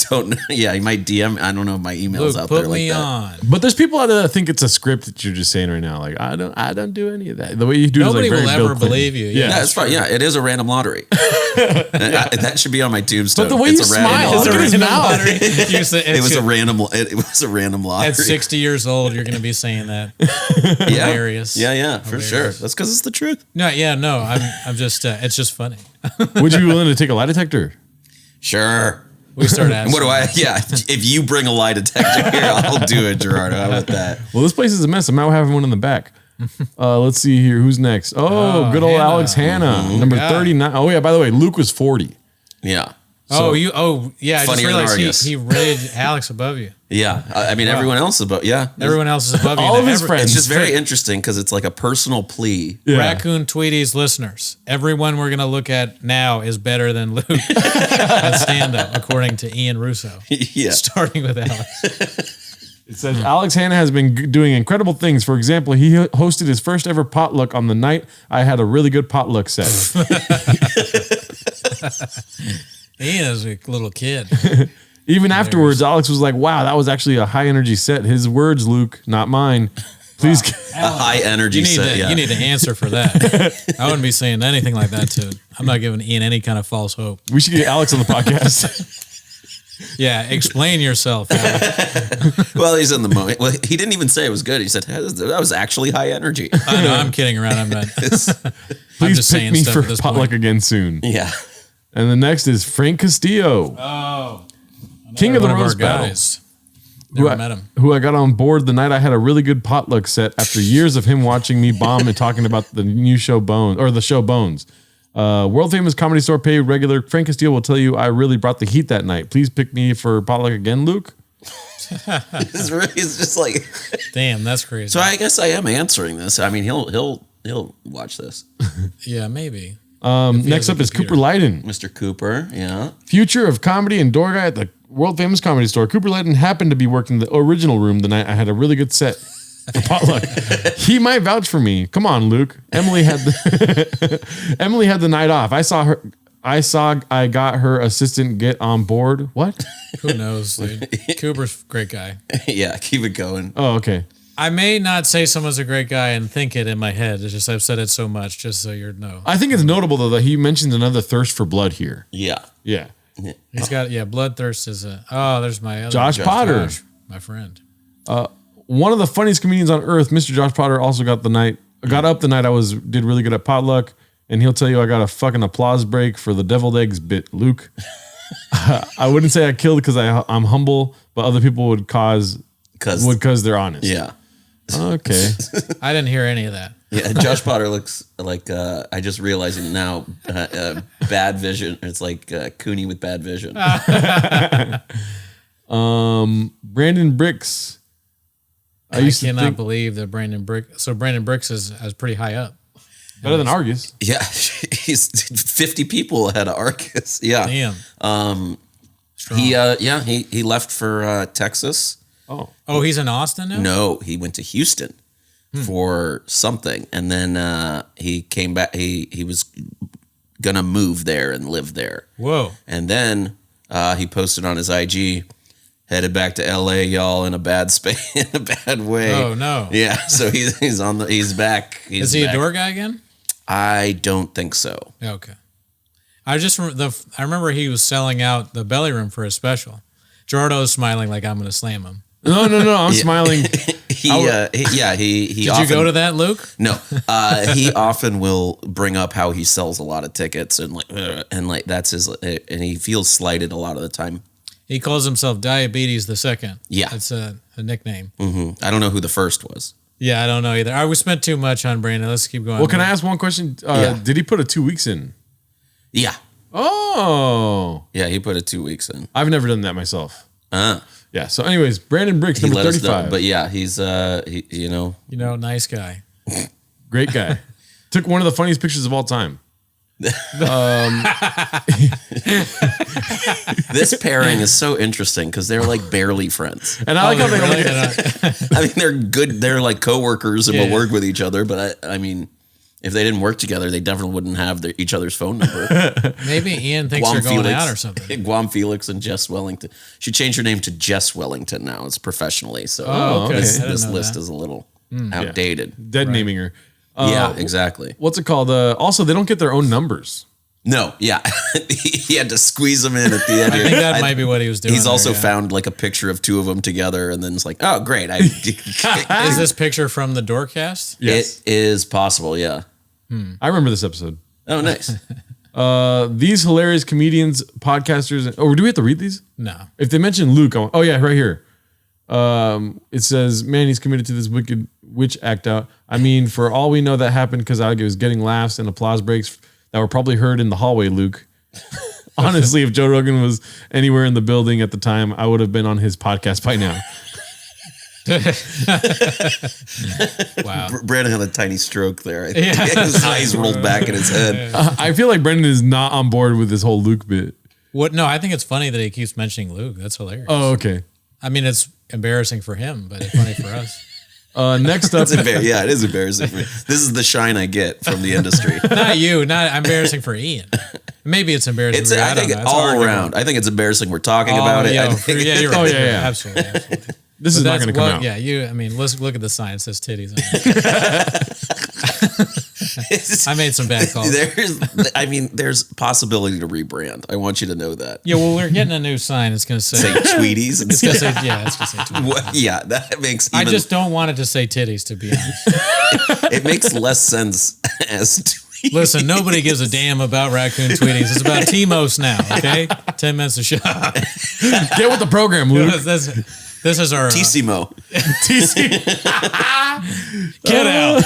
don't know. Yeah, he might DM. I don't know if my email's Luke, out there put like me that. on. But there's people out there that think it's a script that you're just saying right now. Like I don't do any of that. The way you do Nobody it is like will very Bill ever Clinton. believe you. Yeah. Yeah, it's fine. Yeah, it is a random lottery. That should be on my tombstone. But the way it's you a random smile, lottery. look at his mouth. It was a random. It was a random lottery. At 60 years old, you're going to be saying that. Yeah. Hilarious. Yeah, for Hilarious. sure. That's because it's the truth. No, I'm just, it's just funny. Would you be willing to take a lie detector? Sure. We start asking. What do I? Yeah, if you bring a lie detector here, I'll do it, Gerardo. How about that? Well, this place is a mess. I might have one in the back. Let's see here. Who's next? Oh, good old Hannah. Alex Hanna, number Yeah. 39. Oh yeah, by the way, Luke was 40. Yeah. Yeah, I just Funnier than realized Argus. he rated Alex above you. Yeah. I mean, everyone else is about, yeah. Everyone else is above you. All Now, of his friends. It's just very interesting because it's like a personal plea. Yeah. Raccoon Tweety's listeners, everyone we're going to look at now is better than Luke at stand-up, according to Ian Russo. Yeah. Starting with Alex. It says Alex Hanna has been doing incredible things. For example, he hosted his first ever potluck on the night I had a really good potluck set. Ian is a little kid. Even afterwards, Alex was like, "Wow, that was actually a high energy set." His words, Luke, not mine. Please. A high energy set. Yeah. You need to answer for that. I wouldn't be saying anything like that to. I'm not giving Ian any kind of false hope. We should get Alex on the podcast. Yeah, explain yourself. Alex. Well, he's in the moment. Well, he didn't even say it was good. He said that was actually high energy. I know I'm kidding around. I'm not. I'm Please just pick saying me stuff for at this potluck point. again soon. Yeah. And the next is Frank Castillo, Oh, King of the one Roast our Battle. guys. Never Who met him. who I got on board the night I had a really good potluck set after years of him watching me bomb and talking about the new show Bones or the show Bones. World famous Comedy Store paid regular Frank Castillo will tell you I really brought the heat that night. Please pick me for potluck again, Luke. He's just like. Damn, that's crazy. So I guess I am answering this. I mean, he'll watch this. Yeah, maybe. Next has a up is computer. Cooper Lyden, Mr. Cooper. Yeah. future of comedy and door guy at the world famous Comedy Store. Cooper Lyden happened to be working the original room the night I had a really good set for potluck. He might vouch for me. Come on, Luke. Emily had the night off. I got her assistant get on board. What? Who knows, dude? Cooper's a great guy. Yeah. Keep it going. Oh, okay. I may not say someone's a great guy and think it in my head. It's just I've said it so much, just so you know. I think it's notable though that he mentions another thirst for blood here. Yeah. Yeah. He's got bloodthirst is a. Oh, there's my other Josh Potter. Josh, my friend. One of the funniest comedians on earth, Mr. Josh Potter, also got up the night I did really good at potluck, and he'll tell you I got a fucking applause break for the deviled eggs bit, Luke. I wouldn't say I killed because I'm humble, but other people would because they're honest. Yeah. Okay. I didn't hear any of that. Yeah. Josh Potter looks like I just realizing now bad vision. It's like Cooney with bad vision. Brandon Bricks. I cannot believe that Brandon Bricks is pretty high up. Better than Argus. Yeah. He's 50 people ahead of Arcus. Yeah. Damn. He left for Texas. Oh, he's in Austin now? No, he went to Houston for something, and then he came back. He was gonna move there and live there. Whoa! And then he posted on his IG, headed back to LA, y'all, in a bad way. Oh no! Yeah, so he's back. Is he a door guy again? I don't think so. Okay. I remember he was selling out the belly room for a special. Gerardo's smiling like I'm gonna slam him. No. I'm smiling. He Did you go to that, Luke? No, he often will bring up how he sells a lot of tickets and that's his, and he feels slighted a lot of the time. He calls himself Diabetes the Second. Yeah, that's a nickname. Mm-hmm. I don't know who the first was. Yeah, I don't know either. We spent too much on Brandon. Let's keep going. Well, can I ask one question? Did he put a 2 weeks in? Yeah. Oh. Yeah, he put a 2 weeks in. I've never done that myself. Yeah. So, anyways, Brandon Bricks, number 35. But yeah, he's nice guy, great guy. Took one of the funniest pictures of all time. This pairing is so interesting because they're like barely friends. And I like how they I mean, they're good. They're like coworkers and will work with each other. But I mean, If they didn't work together, they definitely wouldn't have each other's phone number. Maybe Ian thinks they're going out or something. Guam Felix and Jess Wellington. She changed her name to Jess Wellington now. It's professionally. So okay. this list is a little outdated. Dead naming her. Yeah, exactly. What's it called? Also, they don't get their own numbers. No, yeah. He had to squeeze them in at the end. I think that might be what he was doing. He's also found like a picture of two of them together, and then it's like, oh, great. Is this picture from the Doorcast? Yes. It is possible, yeah. I remember this episode. Oh, nice. These hilarious comedians, podcasters. Oh, do we have to read these? No. If they mention Luke, oh yeah, right here. It says, man, he's committed to this wicked witch act out. I mean, for all we know, that happened because I was getting laughs and applause breaks that were probably heard in the hallway, Luke. Honestly, if Joe Rogan was anywhere in the building at the time, I would have been on his podcast by now. Wow. Brandon had a tiny stroke there. I think his eyes rolled back in his head. I feel like Brendan is not on board with this whole Luke bit. What? No, I think it's funny that he keeps mentioning Luke. That's hilarious. Oh, okay. I mean, it's embarrassing for him, but it's funny for us. Next up, Yeah, it is embarrassing. This is the shine I get from the industry. Not you. Not embarrassing for Ian. Maybe it's embarrassing. For you. I think all around. I think it's embarrassing. We're talking about it. Yeah, you're right. Oh, yeah. Absolutely. This is not going to come out. Yeah, I mean, let's look at the sign. It says titties. I made some bad calls. There's possibility to rebrand. I want you to know that. Yeah, well, we're getting a new sign. It's going to say Tweeties. It's going to say, it's going to say Tweeties. What? Yeah, that makes. I just don't want it to say titties, to be honest. It makes less sense as Tweeties. Listen, nobody gives a damn about raccoon tweeties. It's about T-Mos now. Okay, 10 minutes a shot. Get with the program, Luke. This is our Tissimo. Get out.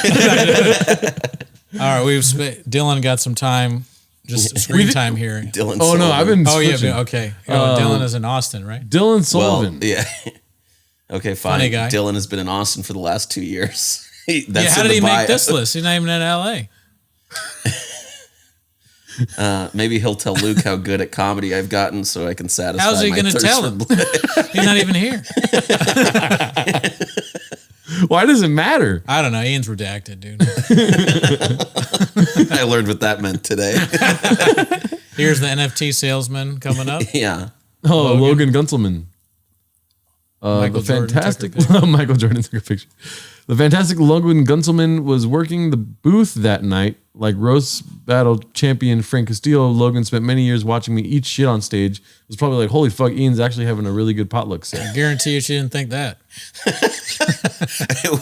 All right, Dylan got some time, just screen time here. Dylan. Oh, no, I've been switching. Okay. Dylan is in Austin, right? Dylan Sullivan. Well, yeah. Okay, fine. Funny guy. Dylan has been in Austin for the last 2 years. How did he make this list? He's not even in LA. Maybe he'll tell Luke how good at comedy I've gotten so I can satisfy How's he my going to thirst tell for him? blood. He's not even here. Why does it matter? I don't know. Ian's redacted, dude. I learned what that meant today. Here's the NFT salesman coming up. Yeah. Oh, Logan Gunselman. Michael Jordan fantastic took a picture. Michael Jordan took a picture. The fantastic Logan Gunselman was working the booth that night. Like roast battle champion Frank Castillo, Logan spent many years watching me eat shit on stage. It was probably like, holy fuck, Ian's actually having a really good potluck set. I guarantee you she didn't think that.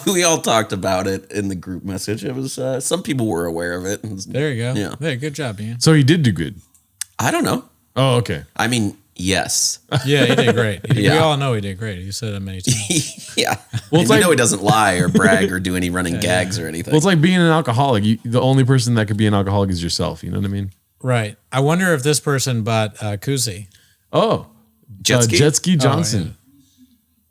We all talked about it in the group message. It was some people were aware of it. There you go. Yeah. Hey, good job, Ian. So he did do good. I don't know. Oh, okay. I mean, yes. Yeah, he did great. We Yeah. all know he did great. You said it many times. Yeah. Well, Well, he doesn't lie or brag or do any running gags or anything. Well, it's like being an alcoholic. The only person that could be an alcoholic is yourself. You know what I mean? Right. I wonder if this person bought Kuzi. Oh, Jet ski? Jet Ski Johnson.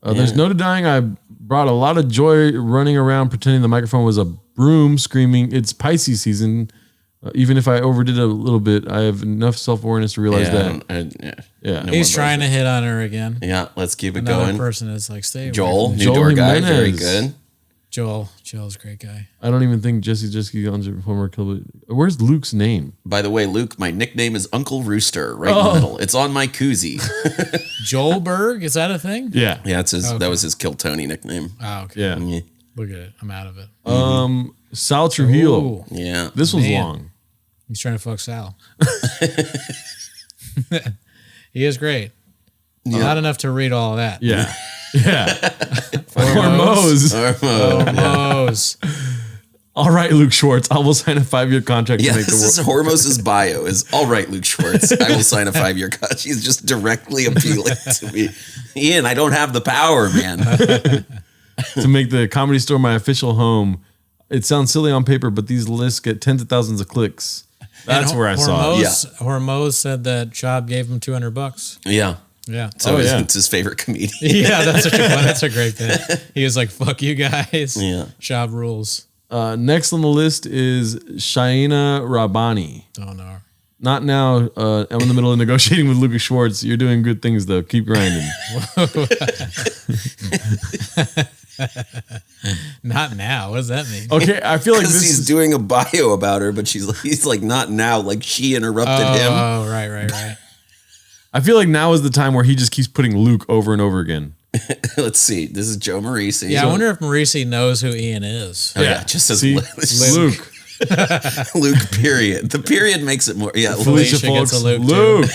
There's no denying I brought a lot of joy running around pretending the microphone was a broom, screaming, "It's Pisces season." Even if I overdid it a little bit, I have enough self-awareness to realize that. No He's trying to hit on her again. Yeah, let's keep it Another going. person is like, stay away Joel, from me. new Joel door guy, Jimenez. very good. Joel's a great guy. I don't even think Jesse John's a former killer. Where's Luke's name? By the way, Luke, my nickname is Uncle Rooster, right in the middle. It's on my koozie. Joel Berg, is that a thing? Yeah. Yeah, it's his. That was his Kill Tony nickname. Oh, okay. Yeah. Yeah. Look at it. I'm out of it. Sal Trujillo. Ooh, Yeah. This was Man. long. he's trying to fuck Sal. He is great. Not enough to read all of that. Yeah. Yeah. Hormones. Hormones. All right, Luke Schwartz. I will sign a 5-year contract Yeah, to make the this is world. Hormoz's bio is all right, Luke Schwartz. I will sign a 5-year contract. She's just directly appealing to me. Ian, I don't have the power, man. To make the Comedy Store my official home. It sounds silly on paper, but these lists get tens of thousands of clicks. That's And where I saw it. Hormoz said that Chab gave him $200. Yeah. Yeah. So yeah. it's his favorite comedian. Yeah, that's a great bit. He was like, "Fuck you guys." Yeah. Chab rules. Next on the list is Shaina Rabbani. Don't know. Not now. I'm in the middle of negotiating with Lucas Schwartz. You're doing good things, though. Keep grinding. Not now. What does that mean? Okay, I feel like Because this he's is, doing a bio about her, but he's like, not now. Like she interrupted him. Oh, right. I feel like now is the time where he just keeps putting Luke over and over again. Let's see. This is Joe Marisi. Yeah, I wonder if Marisi knows who Ian is. Oh, yeah. It just says See? Luke. Luke, period. The period makes it more. Yeah. Felicia Felicia gets Folks, a Luke, Luke.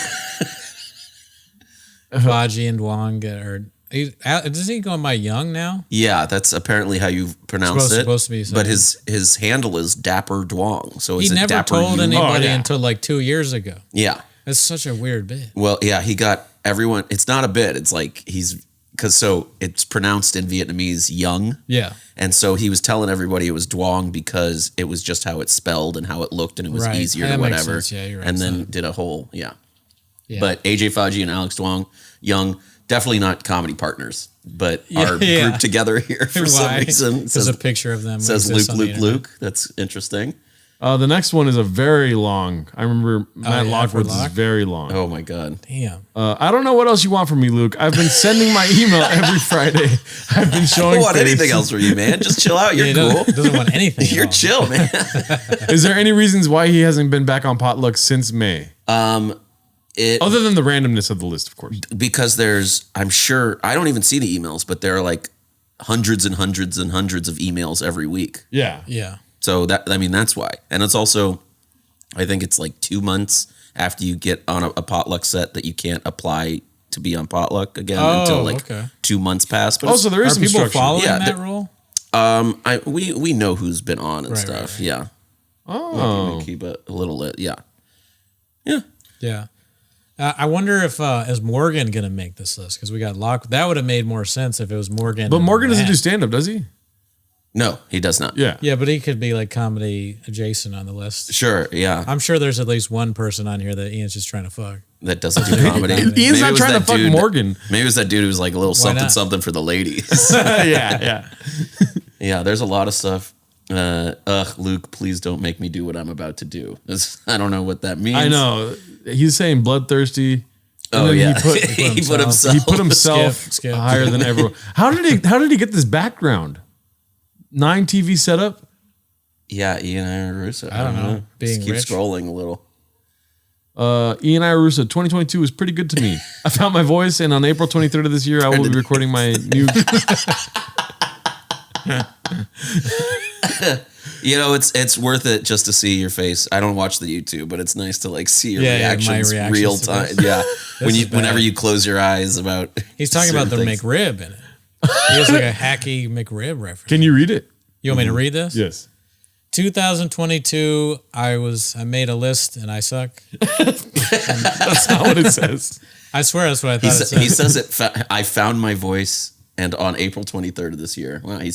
Faji and Wong does he go by Young now? Yeah, that's apparently how you pronounce it. Supposed to be. But his handle is Dapper Dwong. So he is it never Dapper told you? anybody Oh, yeah. until like 2 years ago. Yeah. That's such a weird bit. Well, yeah, he got everyone. It's not a bit. It's like so it's pronounced in Vietnamese Young. Yeah. And so he was telling everybody it was Duong because it was just how it's spelled and how it looked and it was Right. easier That or makes whatever. sense. Yeah, you're right. And then did a whole, yeah. Yeah. But AJ Faji and Alex Duong, Young, definitely not comedy partners, but are Yeah. grouped together here for some Why? reason. There's a picture of them. Says exists Luke, on the Luke, internet. Luke. That's interesting. The next one is a very long. I remember Matt yeah, Lockwood's for is Lock? very long. Oh my God. Damn. I don't know what else you want from me, Luke. I've been sending my email every Friday. I've been I showing don't want face. anything else from you, man. Just chill out. You're He cool. doesn't want anything. at You're all. chill, man. Is there any reasons why he hasn't been back on Potluck since May? Other than the randomness of the list, of course. Because I'm sure, I don't even see the emails, but there are like hundreds and hundreds and hundreds of emails every week. Yeah. Yeah. So that's why. And it's also, I think it's like 2 months after you get on a potluck set that you can't apply to be on potluck again until like okay. 2 months pass. But Also, there is Are some people structure. following Yeah, that the- rule? we know who's been on and Right, stuff. right. Yeah. Oh. We keep a little lit. Yeah. Yeah. Yeah. I wonder if is Morgan going to make this list? Because we got Lock. That would have made more sense if it was Morgan. But and Morgan doesn't Matt. do stand-up, does he? No, he does not. Yeah. Yeah, but he could be like comedy adjacent on the list. Sure. Yeah. I'm sure there's at least one person on here that Ian's just trying to fuck. That doesn't do comedy. Ian's Maybe not it was trying to that fuck dude- Morgan. Maybe it was that dude who was like a little something not? something for the ladies. Yeah. Yeah, there's a lot of stuff. Luke, please don't make me do what I'm about to do. I don't know what that means. I know. He's saying bloodthirsty. And Oh then yeah, He put himself Skip. higher than everyone. How did he get this background? 9 TV setup? Yeah, Ian Russo. I don't know. Being Just keep rich. scrolling a little. Ian Irusa, 2022 was pretty good to me. I found my voice, and on April 23rd of this year, I will be recording my new. You know, it's worth it just to see your face. I don't watch the YouTube, but it's nice to like see your Yeah, yeah, my reactions reactions real to time. this. Yeah, is bad. whenever you close your eyes about. He's talking about the certain things. McRib in it. He has like a hacky McRib reference. Can you read it? You want me to read this? Yes. 2022, I made a list and I suck. That's not what it says. I swear that's what I thought it said. He says it. I found my voice, and on April 23rd of this year. Wow, I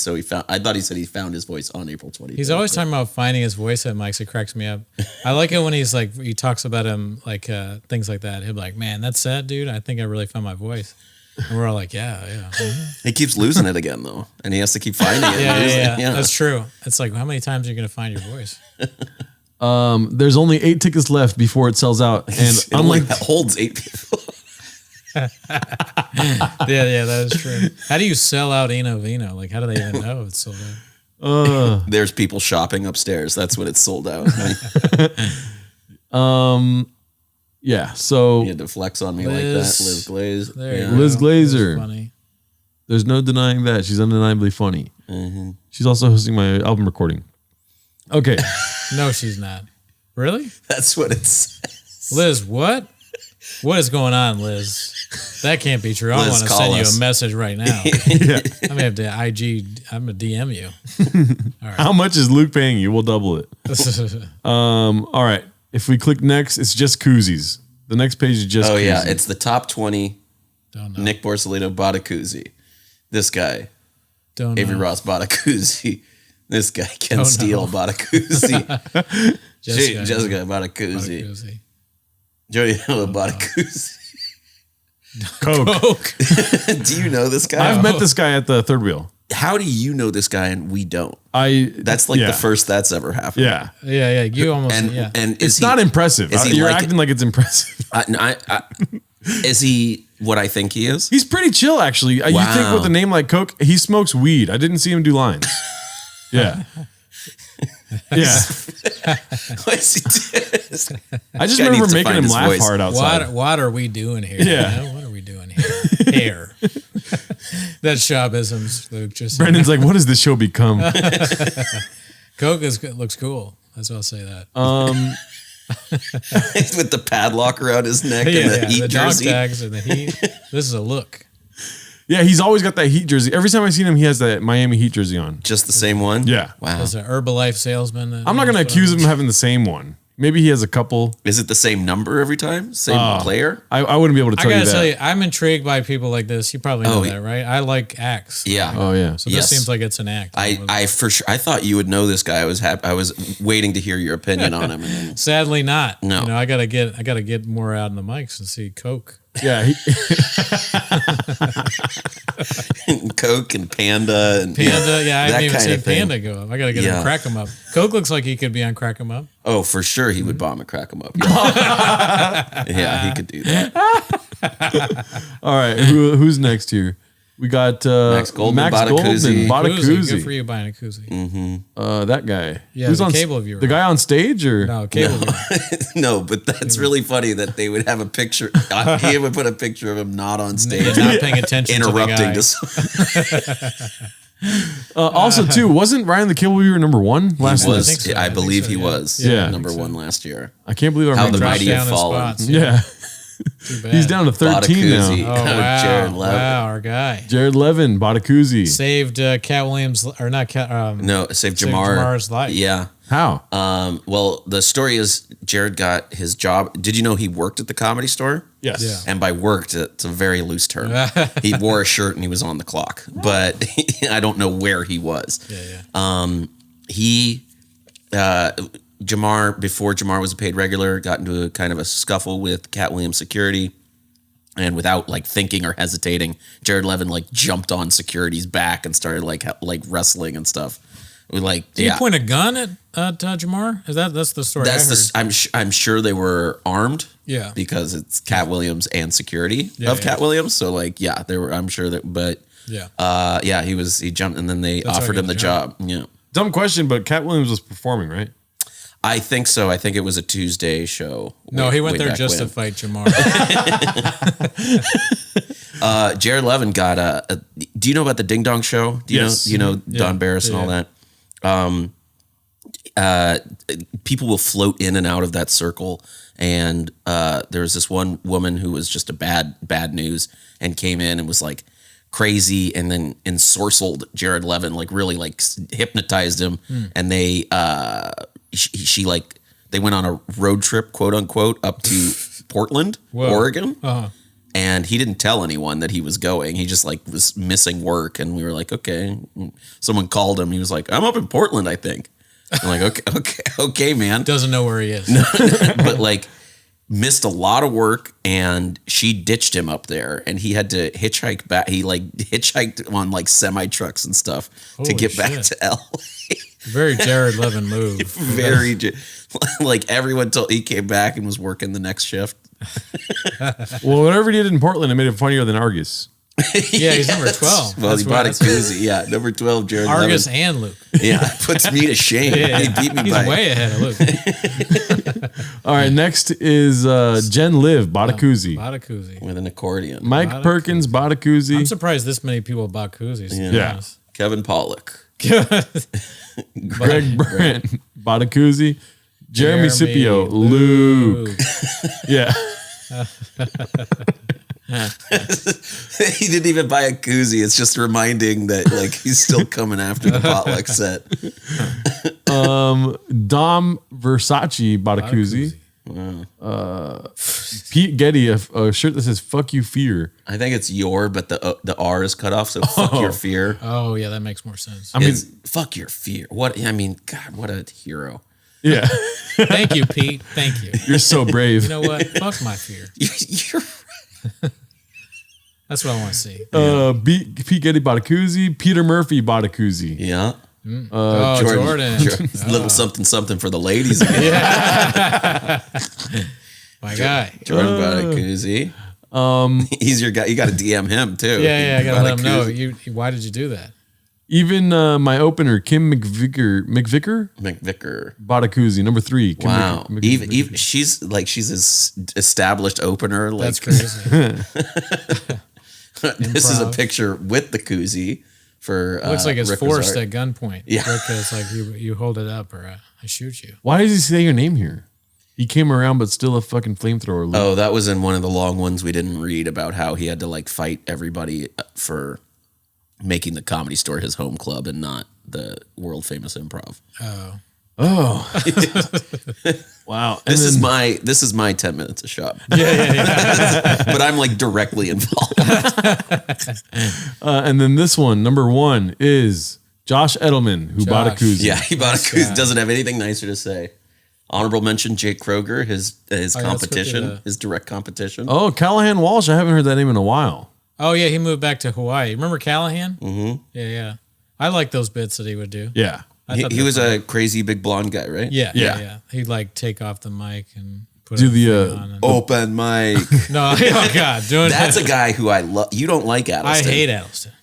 thought he said he found his voice on April 23rd. He's always talking about finding his voice at mics. It cracks me up. I like it when he's like, he talks about him like things like that. He'll be like, man, that's sad, dude. I think I really found my voice. And we're all like, yeah. He keeps losing it again though, and he has to keep finding it. Yeah. That's true. It's like, how many times are you going to find your voice? There's only 8 tickets left before it sells out, and It only unlike holds 8 people. Yeah, that is true. How do you sell out Eno Vino? Like, how do they even know it's sold out? There's people shopping upstairs. That's when it's sold out. yeah. So You had to flex on me like that, Liz Glaze. There you Yeah. go. Liz Glazer. That's funny. there's no denying that she's undeniably funny. She's also hosting my album recording. Okay. No, she's not. Really? That's what it says. Liz, what? What is going on, Liz? That can't be true. I Liz, want to call send us. you a message right now. I'm gonna have to I'm gonna DM you. How much is Luke paying you? We'll double it. All right. If we click next, it's just koozies. The next page is just Oh koozies. yeah, it's the top 20. Don't know. Nick Borsellino bought a koozie. This guy, Don't Avery know. Ross, bought a koozie. This guy, Ken Don't Steele, know. bought a koozie. Jessica, Jessica bought a Bought a koozie. koozie. Jody Hill bought a koozie. Coke. Coke. Do you know this guy? I've met this guy at the third wheel. How do you know this guy and we don't? That's That's like the first that's ever happened. Yeah. Yeah. You almost. And yeah. and It's not impressive. is he You're like- acting like it's impressive. is he what I think he is? He's pretty chill, actually. You think with a name like Coke, he smokes weed. I didn't see him do lines. Yeah. Yeah. What is he doing? I just Guy remember needs to making find him his laugh voice. hard outside. What are we doing here? Yeah. You know, what are we doing here? Hair. That's Shabbisms, Luke. Just Brendan's like, what does this show become? Coke looks cool. That's why I'll say that. With the padlock around his neck and the Heat the jersey. dog tags and the Heat. This is a look. Yeah, he's always got that Heat jersey. Every time I seen him, he has that Miami Heat jersey on. Just the same one? Yeah. Wow. As an Herbalife salesman. I'm not going to accuse him of having the same one. Maybe he has a couple. Is it the same number every time? Same player? I wouldn't be able to tell you that. I gotta tell you, I'm intrigued by people like this. You probably know that, right? I like acts. Yeah. Oh, yeah. So this seems like it's an act. I for sure. I thought you would know this guy. I was happy. I was waiting to hear your opinion on him. And then, Sadly, not. No. You know, I gotta get more out in the mics and see Coke. Yeah. Coke and Panda and Panda, I that haven't even kind seen of thing. Panda go up. I gotta get him Crack 'em Up. Coke looks like he could be on Crack 'em Up. Oh, for sure, he would bomb and crack him up. Yeah, yeah, he could do that. All right. Who's next here? We got Max Goldman, Badakuzi. Koozie. Good for you buying a koozie. That guy. Yeah, Who's the on cable viewer. The guy on stage, or No, cable viewer. No, but that's really funny that they would have a picture. He would put a picture of him not on stage, Not paying attention interrupting. to the guy. Also too, wasn't Ryan the cable viewer number one last year? Was, think so. I I think believe so, he yeah. was. Yeah. Number one last year. I can't believe How I'm the Dropped mighty down have in fallen. spots. Yeah. Too bad. He's down to 13 Badakuzi. now. Oh, wow. Jared Levin. Wow, our guy. Jared Levin, Badakuzi. Saved Cat Williams, or not Cat. No, save Saved Jamar. Jamar's life. Yeah. How? Well, the story is Jared got his job. Did you know he worked at the Comedy Store? Yes. Yeah. And by worked, it's a very loose term. He wore a shirt and he was on the clock, but I don't know where he was. Jamar, before Jamar was a paid regular, got into a kind of a scuffle with Cat Williams security. And without like thinking or hesitating, Jared Levin like jumped on security's back and started like wrestling and stuff. Did you point a gun at Jamar? That's the story? That's I heard. I'm sure they were armed. Yeah. Because it's Cat Williams and security of Cat Williams. So they were. I'm sure that. But he jumped and then they offered him the job. Yeah. Dumb question, but Cat Williams was performing, right? I think so. I think it was a Tuesday show. No, he went there just to fight Jamar. Jared Levin got do you know about the Ding Dong Show? Do you Yes. know? You know Don Barris and all that. People will float in and out of that circle, and there was this one woman who was just a bad news and came in and was like crazy, and then ensorcelled Jared Levin, like really like hypnotized him, and they they went on a road trip, quote unquote, up to Portland, Oregon. And he didn't tell anyone that he was going. He just like was missing work. And we were like, okay. Someone called him. He was like, I'm up in Portland, I think. I'm like, okay, man. Doesn't know where he is. But like missed a lot of work, and she ditched him up there, and he had to hitchhike back. He like hitchhiked on like semi trucks and stuff to get back to LA. Very Jared Levin move. Very, like everyone told, he came back and was working the next shift. Well, whatever he did in Portland, it made him funnier than Argus. Yeah, he's number 12. Well, he bought a koozie. Yeah, number 12, Jared Argus Levin. and Luke. Yeah, puts me to shame. Yeah. He beat me He's by way ahead of Luke. All right, next is Jen Liv, Badakuzi. Badakuzi. with an accordion. Mike Perkins, Badakuzi. I'm surprised this many people bought koozies. Yeah. Kevin Pollock. Greg Brandt, Badakuzi. Jeremy Scipio, Luke. Yeah. He didn't even buy a koozie. It's just reminding that like he's still coming after the potluck set. Dom Versace, Badakuzi. Pete Getty, a shirt that says "Fuck you, fear." I think it's your, but the R is cut off. So fuck your fear. Oh, yeah, that makes more sense. I mean, Fuck your fear. What? I mean, God, what a hero. yeah. Thank you, Pete. Thank you. You're so brave. You know what? Fuck my fear. You're That's what I want to see. Pete Getty, Badakuzi. Peter Murphy, Badakuzi. yeah. Jordan. Little something for the ladies again. My guy. Jordan bought a koozie. He's your guy. You got to DM him too. Yeah, I gotta let him know. Why did you do that? Even my opener, Kim McVicker, bought a koozie. Number 3. Kim Wow. McVicker. Even she's an established opener. Like, That's crazy. This is a picture with the koozie for. Looks like it's Rick forced Rosart. at gunpoint. Yeah. Rick is like, you hold it up or I shoot you. Why does he say your name here? He came around, but still a fucking flamethrower. Oh, that was in one of the long ones we didn't read about how he had to like fight everybody for making the Comedy Store his home club and not the world famous Improv. Oh. Wow. This is my 10 minutes a shot. Yeah. But I'm like directly involved. And then this one, number 1, is Josh Edelman, who bought a koozie. Yeah, he bought a koozie. Doesn't have anything nicer to say. Honorable mention, Jake Kroger, his competition, his direct competition. Oh, Callahan Walsh. I haven't heard that name in a while. Oh yeah, he moved back to Hawaii. Remember Callahan? Mm-hmm. Yeah. I like those bits that he would do. Yeah. He was a crazy big blonde guy, right? Yeah. He'd like take off the mic and put Do it on. Open mic. No, oh God, That's a guy who I love. You don't like Addleston. I hate Addleston.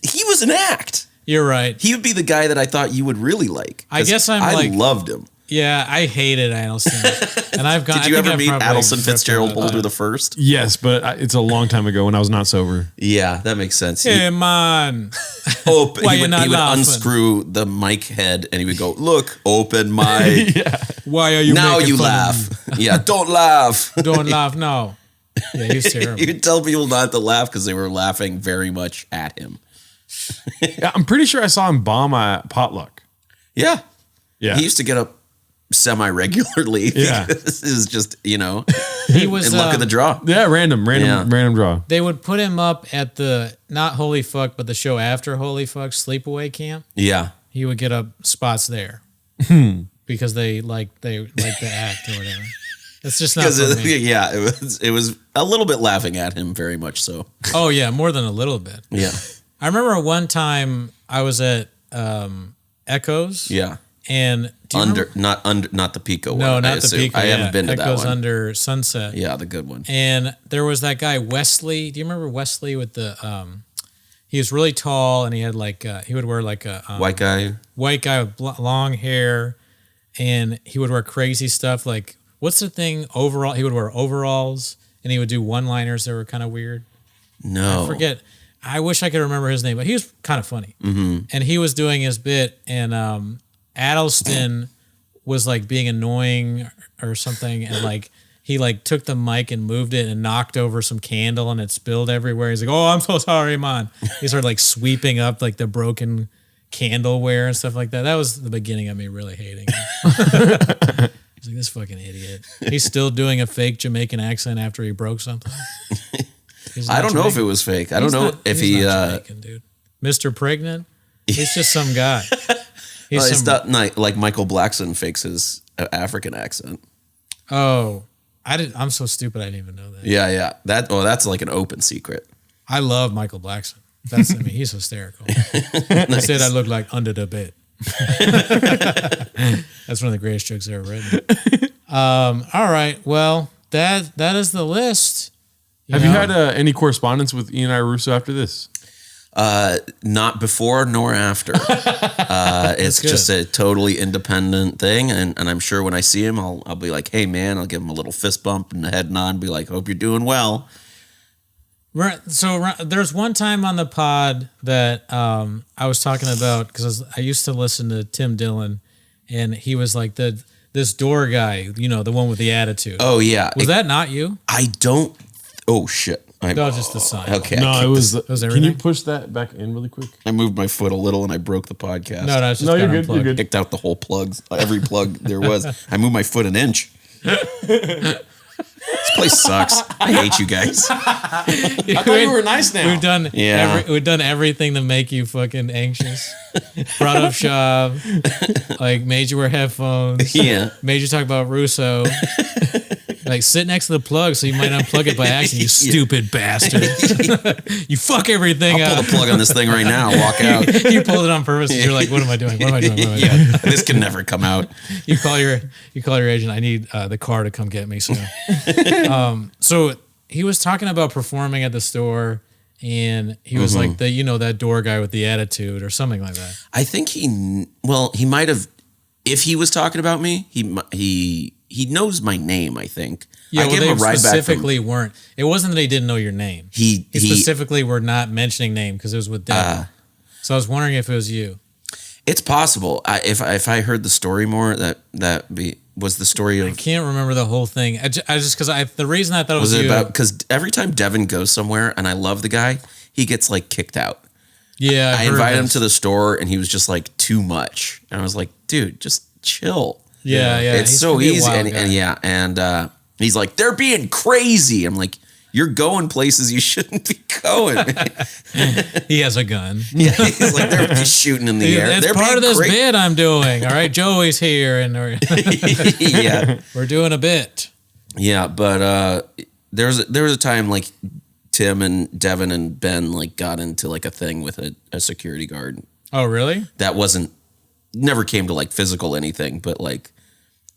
He was an act. You're right. He would be the guy that I thought you would really like. I guess I loved him. Yeah, I hated Addleston. And I've gone. Did you ever meet Addleston Fitzgerald Boulder the first? Yes, but it's a long time ago when I was not sober. Yeah, that makes sense. Hey man, Why he would unscrew the mic head and he would go, "Look, open mic." Why are you now making you fun laugh? Of me? Yeah, don't laugh. Don't laugh. No. Yeah, he's terrible. You could tell people not to laugh because they were laughing very much at him. Yeah, I'm pretty sure I saw him bomb at Potluck. Yeah. He used to get up semi-regularly. Yeah. This is just, he was in luck of the draw. Yeah, random draw. They would put him up at the not Holy Fuck, but the show after Holy Fuck, Sleepaway Camp. Yeah. He would get up spots there because they like the act or whatever. It's just not for me. Yeah, it was a little bit laughing at him, very much so. Oh yeah, more than a little bit. Yeah. I remember one time I was at Echoes. Yeah. And not the Pico one. No, not the Pico. I haven't been to that one. It goes under Sunset. Yeah, the good one. And there was that guy Wesley. Do you remember Wesley with the? He was really tall, and he had like he would wear like a white guy with long hair, and he would wear crazy stuff. Like what's the thing? Overall, he would wear overalls, and he would do one-liners that were kind of weird. No, I forget. I wish I could remember his name, but he was kind of funny. Mm-hmm. And he was doing his bit, and Addleston was like being annoying or something, and like he like took the mic and moved it and knocked over some candle and it spilled everywhere. He's like, "Oh, I'm so sorry, man." He started like sweeping up like the broken candleware and stuff like that. That was the beginning of me really hating him. I was like, this fucking idiot. He's still doing a fake Jamaican accent after he broke something. I don't know if it was fake. I don't know if he Jamaican, dude. Mr. Pregnant. He's just some guy. It's not like Michael Blackson fakes his African accent. Oh, I'm so stupid. I didn't even know that. Yeah. That's like an open secret. I love Michael Blackson. He's hysterical. He said I look like under the bed. That's one of the greatest jokes ever written. All right. Well, that is the list. Have you had any correspondence with Ian Russo after this? Not before nor after. It's just a totally independent thing, and I'm sure when I see him, I'll be like, "Hey, man!" I'll give him a little fist bump and a head nod, and be like, "Hope you're doing well." So there's one time on the pod that I was talking about because I used to listen to Tim Dillon, and he was like this door guy, the one with the attitude. Oh yeah, was that not you? I don't. Oh shit. No, just the sign. Okay. No, it was. Everything? Can you push that back in really quick? I moved my foot a little and I broke the podcast. No, it's just you're good. You're good. Kicked out the whole plugs, every plug there was. I moved my foot an inch. This place sucks. I hate you guys. I thought you were nice now. We've done everything to make you fucking anxious. Brought up shop, like made you wear headphones. Yeah. Made you talk about Russo. Like sit next to the plug so you might unplug it by accident. You stupid bastard. You fuck everything I'll up. pull the plug on this thing right now. Walk out. You pulled it on purpose. And you're like, what am I doing? What am I doing? This can never come out. You call your agent. I need the car to come get me soon. So he was talking about performing at the store, and he was like that door guy with the attitude or something like that. I think he might have. If he was talking about me, he knows my name. I think. Yeah, I gave him a ride specifically back weren't. It wasn't that he didn't know your name. He specifically were not mentioning name because it was with Devin. So I was wondering if it was you. It's possible. If I heard the story more, was the story of. I can't remember the whole thing. I just because the reason I thought it was you, about because every time Devin goes somewhere and I love the guy, he gets like kicked out. Yeah, I invited him to the store and he was just like too much, and I was like, dude, just chill. Yeah. It's so easy, and he's like, they're being crazy. I'm like, you're going places you shouldn't be going. He has a gun. Yeah, he's like, they're just shooting in the air. It's they're part of this bit I'm doing. All right, Joey's here, and we're doing a bit. Yeah, but there was a time like Tim and Devin and Ben like got into like a thing with a security guard. Oh, really? That never came to like physical anything, but like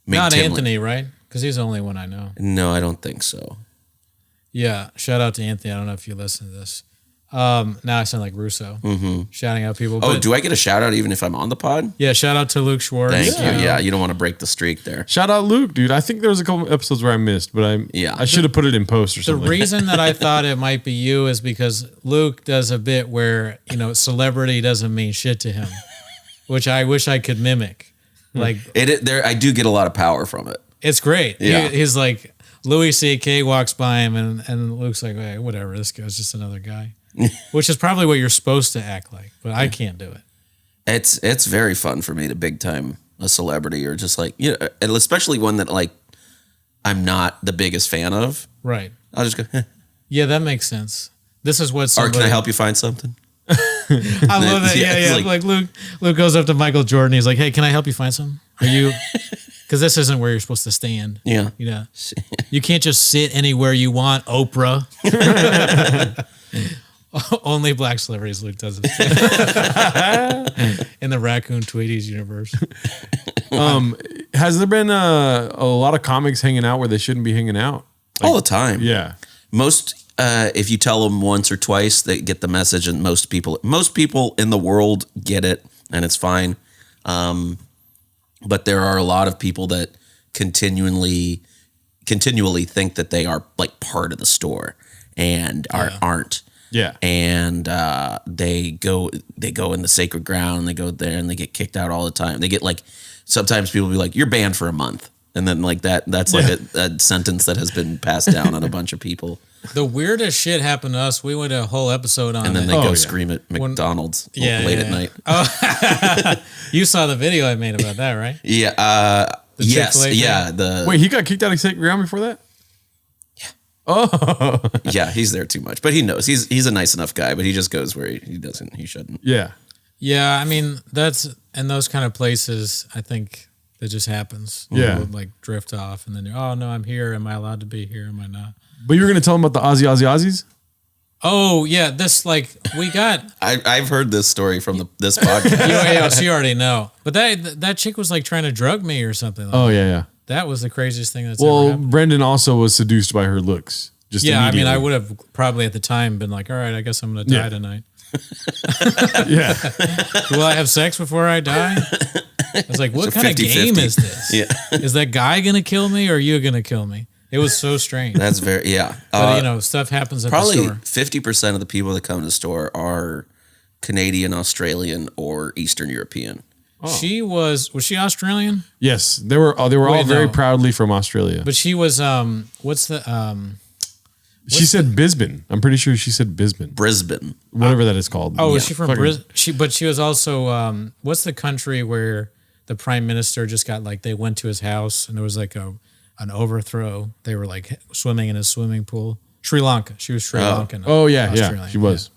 not Tim, Anthony, right? Because he's the only one I know. No, I don't think so. Yeah, shout out to Anthony. I don't know if you listen to this. Now I sound like Russo, shouting out people. Oh, do I get a shout out even if I'm on the pod? Yeah, shout out to Luke Schwartz. Thank you. Yeah, you don't want to break the streak there. Shout out Luke, dude. I think there was a couple episodes where I missed, but I should have put it in post or something. The reason that I thought it might be you is because Luke does a bit where celebrity doesn't mean shit to him, which I wish I could mimic. Like I do get a lot of power from it. It's great. Yeah. He's like. Louis C.K. walks by him and Luke's like, hey, whatever, this guy's just another guy. Which is probably what you're supposed to act like, but I can't do it. It's very fun for me to big time a celebrity or just like, and especially one that like I'm not the biggest fan of. Right. I'll just go, Yeah, that makes sense. This is what or can I help you find something? I love it. Yeah. Like Luke goes up to Michael Jordan. He's like, hey, can I help you find something? Are you... Because this isn't where you're supposed to stand. Yeah. You can't just sit anywhere you want, Oprah. Only black celebrities Luke does it. In the Raccoon Tweeties universe. Has there been a lot of comics hanging out where they shouldn't be hanging out? All the time. Yeah. Most, if you tell them once or twice, they get the message, and most people in the world get it, and it's fine. But there are a lot of people that continually think that they are like part of the store and aren't. Yeah. And they go in the sacred ground, and they go there and they get kicked out all the time. They get like, sometimes people be like, you're banned for a month. And then like that's like a sentence that has been passed down on a bunch of people. The weirdest shit happened to us. We went a whole episode on it. And then they go scream at McDonald's late at night. Oh, you saw the video I made about that, right? Yeah. Yes. Chick-fil-A Yeah. Wait, he got kicked out of sacred ground before that? Yeah. Oh. Yeah, he's there too much. But he knows. He's a nice enough guy, but he just goes where he shouldn't. Yeah. Yeah, I mean, that's in those kind of places, I think that just happens. Yeah. People would like drift off and then oh no, I'm here. Am I allowed to be here? Am I not? But you were going to tell him about the Aussies? Oh, yeah. This, like, we got... I've heard this story from this podcast. So you already know. But that chick was, like, trying to drug me or something. Oh, yeah. That was the craziest thing that's ever happened. Brendan also was seduced by her looks. I mean, I would have probably at the time been like, all right, I guess I'm going to die tonight. Yeah. Will I have sex before I die? I was like, what kind of game is this? Yeah. Is that guy going to kill me or are you going to kill me? It was so strange. That's very, But, stuff happens at the store. Probably 50% of the people that come to the store are Canadian, Australian, or Eastern European. Oh. Was she Australian? Yes. They were all very proudly from Australia. But she was, she said Brisbane. I'm pretty sure she said Brisbane. Whatever that is called. Oh, is she from Brisbane? But she was also, what's the country where the prime minister just got they went to his house and there was like an overthrow. They were like swimming in a swimming pool. Sri Lanka. She was Sri Lankan. Oh, yeah. She was. Yeah.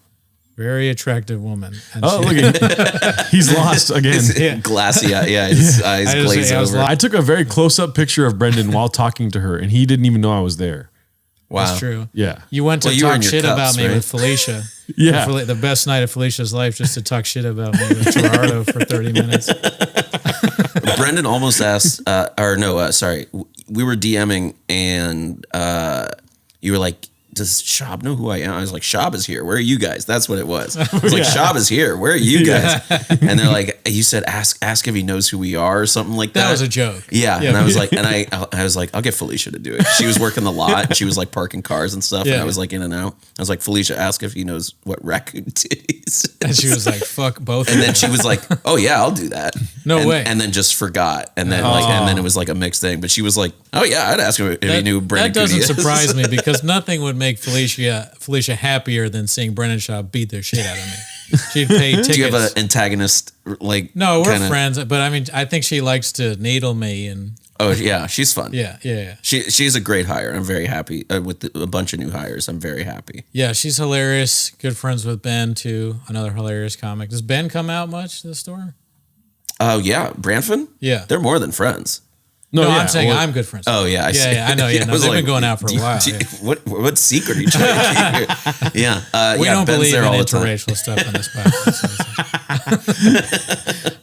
Very attractive woman. And look at him. He's lost again. Glassy eye. Yeah, his eyes glaze over. I took a very close-up picture of Brendan while talking to her, and he didn't even know I was there. Wow. That's true. Yeah. You went to talk shit about me with Felicia. Yeah. The best night of Felicia's life just to talk shit about me with Gerardo for 30 minutes. Brendan almost asked, sorry. We were DMing and you were like, does Shab know who I am? I was like, Shab is here. Where are you guys? That's what it was. I was like, Shab is here. Where are you guys? And they're like, you said ask if he knows who we are or something like that. That was a joke. Yeah. And I was like, I was like, I'll get Felicia to do it. She was working the lot and she was like parking cars and stuff. And I was like in and out. I was like, Felicia, ask if he knows what raccoon titties. And she was like, fuck both. And then she was like, oh yeah, I'll do that. No way. And then just forgot. And then and then it was like a mixed thing. But she was like, oh yeah, I'd ask him if he knew Brendan That doesn't Cooney is. surprise me because nothing would make Felicia happier than seeing Brendan Shaw beat the shit out of me. She'd pay tickets. Do you have an antagonist like? No, we're friends, but I mean, I think she likes to needle me and. Oh yeah, she's fun. Yeah. She's a great hire. I'm very happy with a bunch of new hires. I'm very happy. Yeah, she's hilarious. Good friends with Ben too. Another hilarious comic. Does Ben come out much to the store? Oh yeah, Branfin. Yeah, they're more than friends. No, I'm saying I'm good friends. Oh yeah, I see. I know. Yeah, no, they've been going out for a while. What secret are you trying to keep here? Yeah, we don't Ben's believe in all the interracial stuff on this podcast.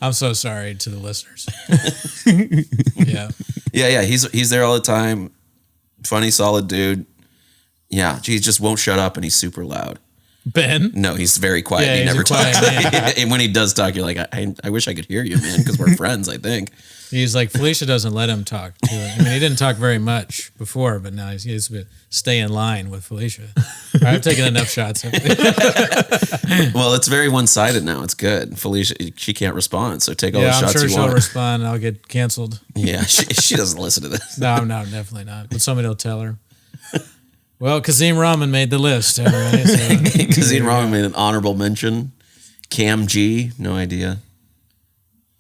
I'm so sorry to the listeners. Yeah. He's there all the time. Funny, solid dude. Yeah, he just won't shut up, and he's super loud. Ben? No, he's very quiet. Yeah, he he's never talks. quiet, And when he does talk, you're like, I wish I could hear you, man, because we're friends, I think. He's like, Felicia doesn't let him talk to her. I mean, he didn't talk very much before, but now he has to stay in line with Felicia. All right, I've taken enough shots. Well, it's very one-sided now. It's good. Felicia, she can't respond, so take all the shots you want. I'm sure she'll respond and I'll get canceled. Yeah, she doesn't listen to this. No, definitely not. But somebody will tell her. Well, Kazim Rahman made the list. Everybody, so. Kazim Rahman made an honorable mention. Cam G, no idea.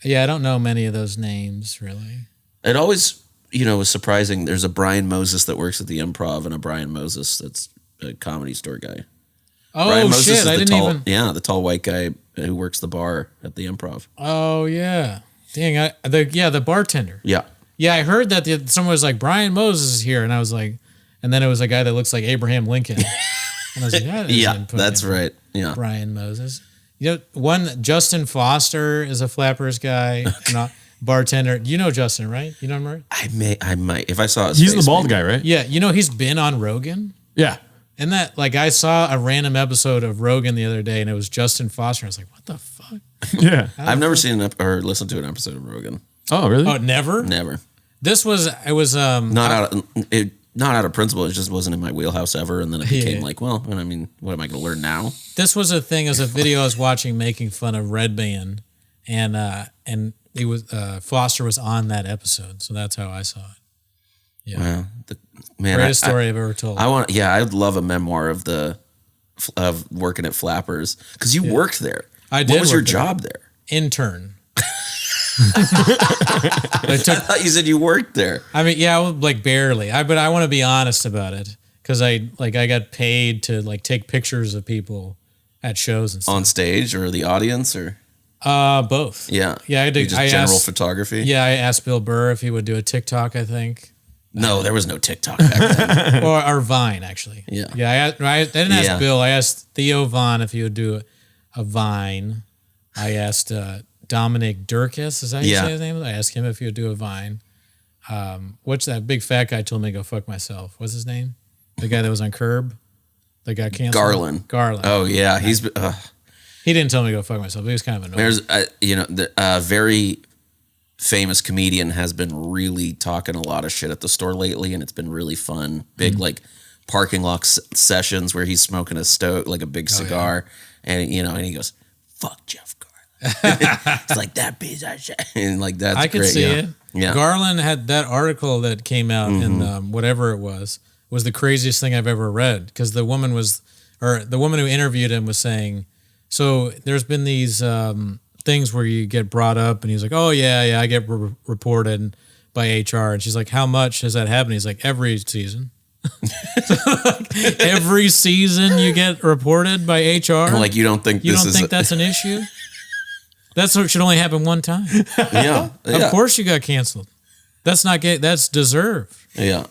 Yeah, I don't know many of those names, really. It always, was surprising. There's a Brian Moses that works at the Improv and a Brian Moses that's a Comedy Store guy. Oh, Brian Moses shit, is I didn't even... Yeah, the tall white guy who works the bar at the Improv. Oh, yeah. Dang, the bartender. Yeah. Yeah, I heard that someone was like, Brian Moses is here, and I was like... And then it was a guy that looks like Abraham Lincoln. And I was like, that's right. Yeah. Brian Moses. Justin Foster is a Flappers guy, bartender. You know Justin, right? You know him, right? I might. If I saw his He's face, the bald guy, right? Yeah. He's been on Rogan. Yeah. And that, I saw a random episode of Rogan the other day, and it was Justin Foster. I was like, what the fuck? Yeah. I've never seen or listened to an episode of Rogan. Oh, really? Oh, never? Never. Not out of principle. It just wasn't in my wheelhouse ever. And then it became what am I going to learn now? This was a thing. As a video I was watching making fun of Red Band, and it was Foster was on that episode, so that's how I saw it. Yeah, wow. Greatest story I've ever told. I'd love a memoir of working at Flappers because you worked there. I did. What was your job there? Intern. I thought you said you worked there. I mean, yeah, barely. But I want to be honest about it because I got paid to take pictures of people at shows and stuff. On stage or the audience or both. Yeah, yeah. I did. General photography. Yeah, I asked Bill Burr if he would do a TikTok. I think. No, there was no TikTok back then. or Vine actually. Yeah, yeah. I didn't ask Bill. I asked Theo Von if he would do a Vine. I asked. Dominic Durkis, is that how you say his name? I asked him if he would do a Vine. What's that big fat guy told me to go fuck myself? What's his name? The guy that was on Curb that got canceled? Garland. Oh, yeah. He didn't tell me to go fuck myself. He was kind of annoying. There's, the very famous comedian has been really talking a lot of shit at the store lately, and it's been really fun. Big, parking lot sessions where he's smoking a big cigar, and, and he goes, fuck Jeff Garland. It's like that piece of shit. And that's I could great, see it. Yeah. Garland had that article that came out in whatever it was the craziest thing I've ever read because the woman who interviewed him was saying, so there's been these things where you get brought up and he's like, oh yeah, I get reported by HR, and she's like, how much has that happened? He's like, every season. Every season you get reported by HR. You don't think that's an issue? That's what should only happen one time. Yeah. Of course you got canceled. That's not gay. That's deserved. Yeah.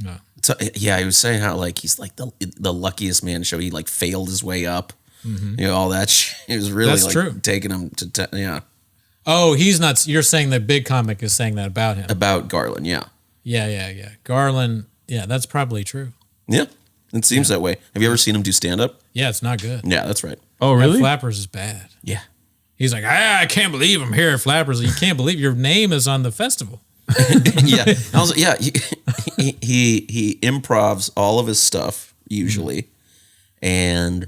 No. So, yeah, he was saying how he's the luckiest man show. He failed his way up. Mm-hmm. All that shit. It was really true. Taking him to yeah. Oh, he's not. You're saying the big comic is saying that about him. About Garland, yeah. Yeah. Garland, yeah, that's probably true. Yeah. It seems that way. Have you ever seen him do stand up? Yeah, it's not good. Yeah, that's right. Oh, really? That Flappers is bad. Yeah. He's like, I can't believe I'm here at Flappers. You can't believe your name is on the festival. Yeah. He improvs all of his stuff usually, and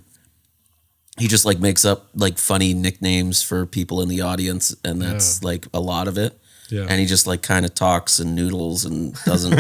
he just like makes up like funny nicknames for people in the audience, and that's like a lot of it. Yeah. And he just like kind of talks and noodles and doesn't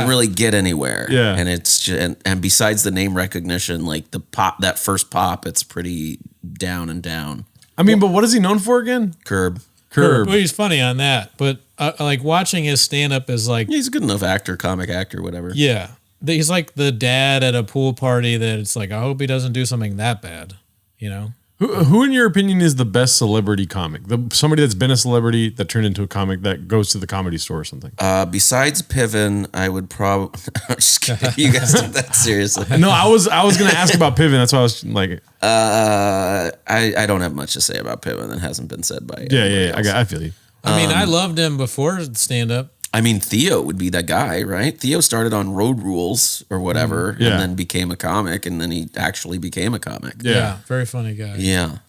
really get anywhere. Yeah. And it's just, and besides the name recognition, like that first pop, it's pretty down and down. I mean, but what is he known for again? Curb. Curb. Well, he's funny on that, but like watching his stand up is like, He's a good enough actor, comic actor, whatever. yeah, he's like the dad at a pool party that it's like, I hope he doesn't do something that bad, you know? Who in your opinion is the best celebrity comic? Somebody that's been a celebrity that turned into a comic that goes to the Comedy Store or something. Besides Piven, I would probably. Just kidding. You guys took that seriously. No, I was going to ask about Piven. That's why I was like, I don't have much to say about Piven that hasn't been said by. yeah. I feel you. I mean, I loved him before stand up. I mean, Theo would be that guy, right? Theo started on Road Rules or whatever, Yeah. and then became a comic, and then he actually became a comic. Yeah. Very funny guy. Yeah.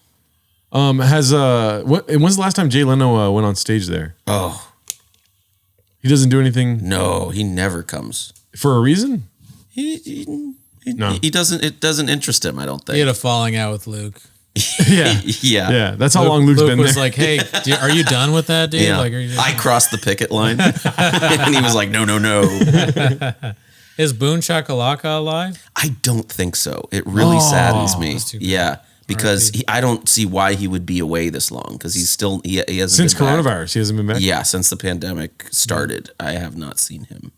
When's the last time Jay Leno went on stage there? Oh He doesn't do anything no, he never comes. for a reason? No. He doesn't. It doesn't interest him. I don't think. He had a falling out with Luke. Yeah. Yeah. Yeah. That's how long Luke's Luke been was there. like, hey, are you done with that, dude? Yeah. Like, are you I crossed the picket line, and he was like, "No." Is Boone Chakalaka alive? I don't think so. It really saddens me. that's too bad. Yeah, because I don't see why he would be away this long. Because he hasn't Since been back. coronavirus, he hasn't been back. Yeah, since the pandemic started, I have not seen him,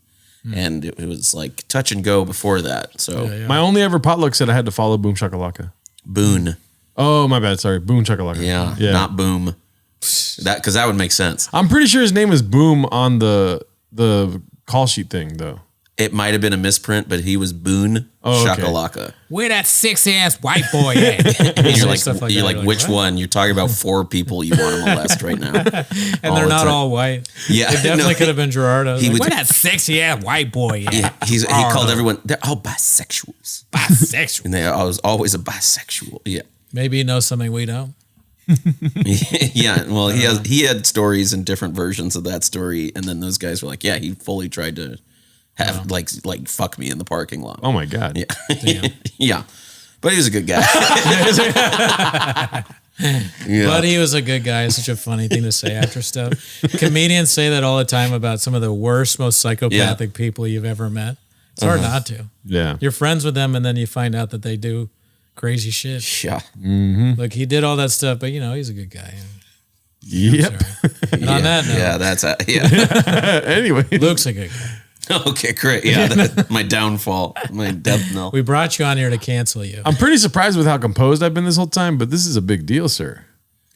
and it was like touch and go before that. So Yeah. My only ever potluck said I had to follow Boom Shakalaka. Boone, Oh, my bad. Sorry. Boom Shakalaka. yeah, not Boom. Because that would make sense. I'm pretty sure his name is Boom on the call sheet thing, though. It might have been a misprint, but he was Boone Oh, okay. Shakalaka. Where that sexy ass white boy at? And you're like, Stuff like that. you're like, You're like, which what? one? You're talking about 4 people you want to molest right now, And they're the not time. all white. Yeah, It definitely no, could have been Gerardo. he Like, would- where that sexy ass white boy at? Yeah, he called everyone. They're all bisexuals, Bisexual. and I was always a bisexual. Yeah. Maybe he knows something we don't. Yeah, well, he had stories and different versions of that story, and then those guys were like, "Yeah, he fully tried to have like fuck me in the parking lot." Oh, my God. Yeah, yeah, but he was a good guy. Yeah, But he was a good guy. It's such a funny thing to say after stuff. Comedians say that all the time about some of the worst, most psychopathic people you've ever met. It's hard not to. Yeah. You're friends with them, and then you find out that they do crazy shit. yeah, Like he did all that stuff, but he's a good guy. Yep. And on that note, yeah. That's yeah. Anyway. Luke's a good guy. Okay, great. Yeah, my downfall, my death knell. We brought you on here to cancel you. I'm pretty surprised with how composed I've been this whole time, but this is a big deal, sir.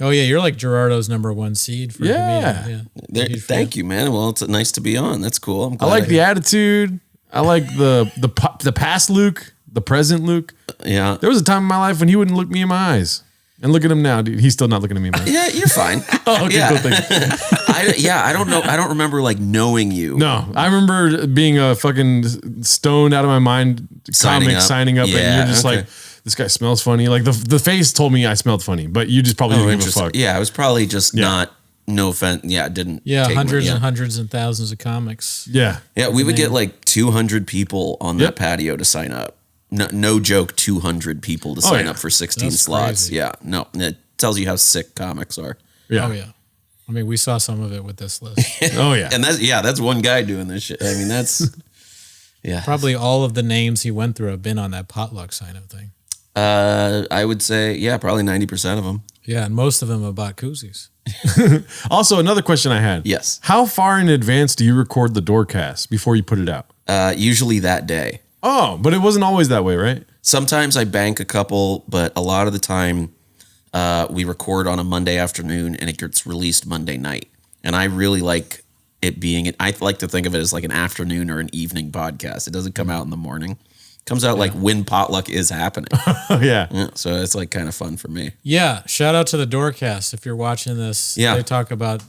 Oh yeah, you're like Gerardo's #1 seed for Yeah. a comedian. Yeah. Thank you, man. Well, it's nice to be on. That's cool. I'm I glad like the attitude. I like the past Luke, the present Luke. Yeah. There was a time in my life when he wouldn't look me in my eyes. And look at him now, dude. He's still not looking at me in my eyes. Yeah, you're fine. Oh, okay, yeah. cool, thank you. I don't know. I don't remember like knowing you. No, I remember being a fucking stoned out of my mind Signing signing up. up, and Yeah, you're just okay. like, this guy smells funny. Like the face told me I smelled funny, but you just probably didn't give a Interesting. fuck. Yeah, I was probably just not. No offense. Yeah, didn't. Yeah, take hundreds my- and hundreds and thousands of comics. Yeah. Yeah, we would get like 200 people on that Yep. patio to sign up. No joke, 200 people to sign yeah. up for 16 That's slots. crazy. Yeah, no, it tells you how sick comics are. Yeah. Oh yeah. I mean, we saw some of it with this list. Oh yeah. And that's one guy doing this shit. I mean, that's yeah. Probably all of the names he went through have been on that potluck sign up thing. I would say probably 90% of them. Yeah, and most of them about koozies. Also, another question I had. Yes. How far in advance do you record the Doorcast before you put it out? Usually that day. Oh, but it wasn't always that way, right? Sometimes I bank a couple, but a lot of the time we record on a Monday afternoon and it gets released Monday night. And I really like it being, I like to think of it as like an afternoon or an evening podcast. It doesn't come out in the morning. It comes out like when potluck is happening. Oh yeah. Yeah, so it's like kind of fun for me. Yeah, shout out to the Doorcast if you're watching this. Yeah. They talk about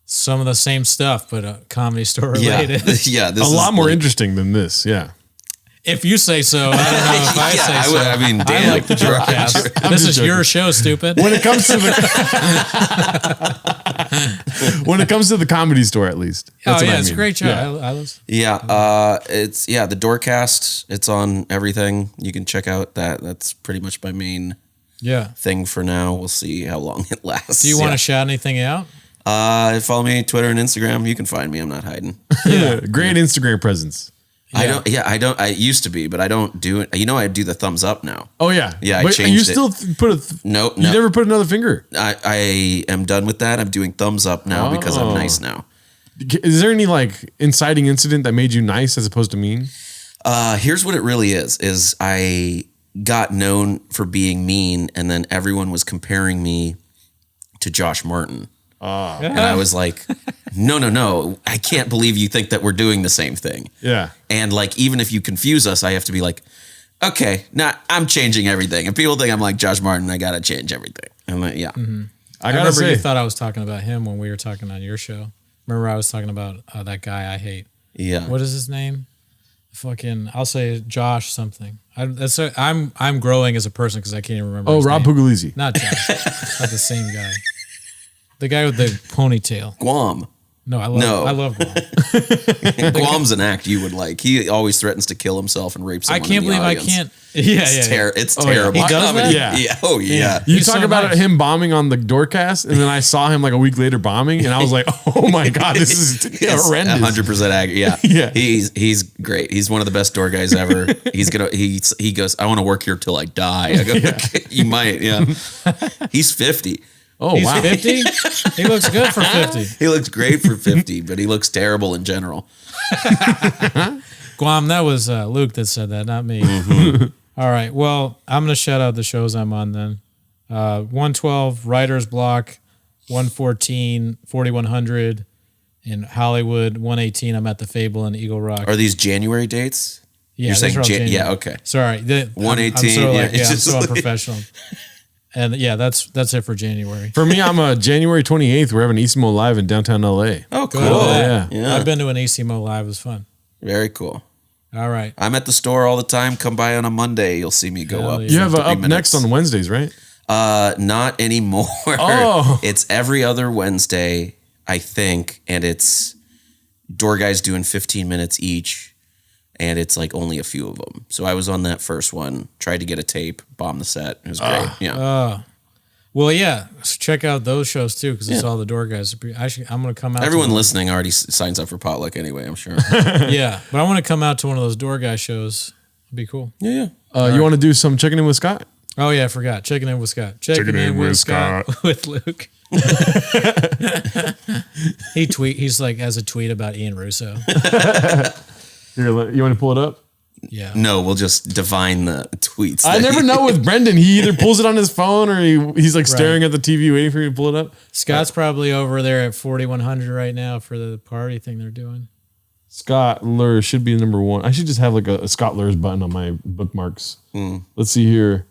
some of the same stuff, but Comedy Store related. Yeah. This A lot is more like- interesting than this. Yeah. If you say so, I don't know if I say so. I mean, damn. I like the Dorkcast. This is your show, stupid. When it comes to the when it comes to the Comedy Store, at least. That's what I it's mean. a great show. Yeah. I was. Yeah, it's the Doorcast. It's on everything. You can check out that. That's pretty much my main thing for now. We'll see how long it lasts. Do you want to shout anything out? Follow me on Twitter and Instagram. You can find me. I'm not hiding. Yeah, great Instagram presence. I don't. I used to be, but I don't do it. I do the thumbs up now. Oh yeah, Yeah, I but changed you it. still put a. No, You never put another finger. I am done with that. I'm doing thumbs up now because I'm nice now. Is there any like inciting incident that made you nice as opposed to mean? Here's what it really is I got known for being mean, and then everyone was comparing me to Josh Martin. And I was like, no, I can't believe you think that we're doing the same thing. Yeah. And like, even if you confuse us, I have to be like, okay, I'm changing everything. If people think I'm like Josh Martin, I got to change everything. I'm like, yeah. Mm-hmm. I remember say, you thought I was talking about him when we were talking on your show. Remember I was talking about that guy I hate. Yeah. What is his name? Fucking, I'll say Josh something. I'm growing as a person because I can't even remember. Oh, his Rob name. Puglisi. Not Josh. Not the same guy. The guy with the ponytail. Guam. No, I love Guam. Guam's an act you would like. He always threatens to kill himself and rape someone. I can't in the believe audience. I can't. Yeah, It's terrible. He does that? Yeah. Oh yeah. You He's talk so about nice. him bombing on the Doorcast, and then I saw him like a week later bombing, and I was like, "Oh my god, this is horrendous." 100% accurate. Yeah. Yeah. He's great. He's one of the best door guys ever. He goes, I want to work here till I die. I go, okay, you might. Yeah. He's 50. Oh He's wow, 50? He looks good for 50. He looks great for 50, but he looks terrible in general. Guam, that was Luke that said that, not me. All right. Well, I'm going to shout out the shows I'm on then. 112, Writer's Block. 114, 4100 in Hollywood. 118, I'm at the Fable in Eagle Rock. Are these January dates? Yeah, You're saying these are all January. yeah, okay. Sorry. 118, I'm so unprofessional. And yeah, that's it for January. For me, I'm a January 28th. We're having Eastmo Live in downtown LA. Oh, cool. Yeah. I've been to an ACMO Live. It was fun. Very cool. All right. I'm at the store all the time. Come by on a Monday. You'll see me go Hell up. yeah. You have for a 3 up minutes. next on Wednesdays, right? Not anymore. Oh. It's every other Wednesday, I think, and it's door guys doing 15 minutes each, and it's like only a few of them. So I was on that first one, tried to get a tape, bombed the set. It was great. Yeah. Well, yeah. So check out those shows too, because it's all the door guys. I'm going to come out. Everyone listening already signs up for potluck anyway, I'm sure. Yeah, but I want to come out to one of those door guy shows. It'd be cool. Yeah. You want to do some checking in with Scott? Oh yeah, I forgot. Checking in with Scott. Checking in with Scott with Luke. He's like has a tweet about Ian Russo. Here, you want to pull it up? Yeah. No, we'll just divine the tweets. I never know with Brendan. He either pulls it on his phone or he's like staring at the TV waiting for you to pull it up. Scott's probably over there at 4100 right now for the party thing they're doing. Scott Lurs should be number one. I should just have like a Scott Lurs button on my bookmarks. Let's see here.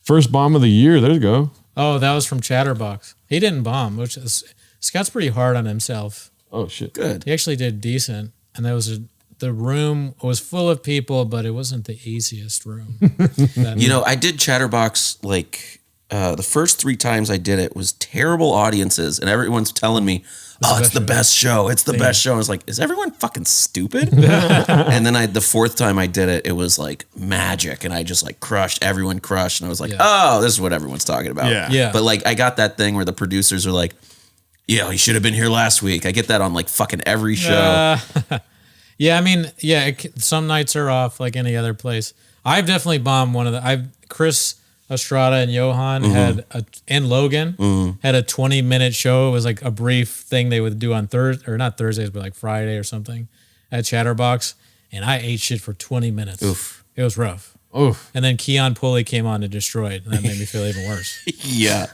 First bomb of the year. There you go. Oh, that was from Chatterbox. He didn't bomb, which is Scott's pretty hard on himself. Oh shit. Good. He actually did decent, and the room was full of people, but it wasn't the easiest room. I did Chatterbox like the first 3 times I did it was terrible audiences, and everyone's telling me, it's the best show. It's the best show. I was like, is everyone fucking stupid? And then the 4th time I did it, it was like magic, and I just like everyone crushed, and I was like, oh, this is what everyone's talking about. Yeah. But like I got that thing where the producers are like, yeah, he should have been here last week. I get that on like fucking every show. Yeah, I mean, some nights are off like any other place. I've definitely bombed one of Chris Estrada and Johan and Logan had a 20-minute show. It was like a brief thing they would do on Thursday, or not Thursdays, but like Friday or something at Chatterbox. And I ate shit for 20 minutes. Oof. It was rough. Oof. And then Keon Pulley came on and destroyed, and that made me feel even worse. Yeah.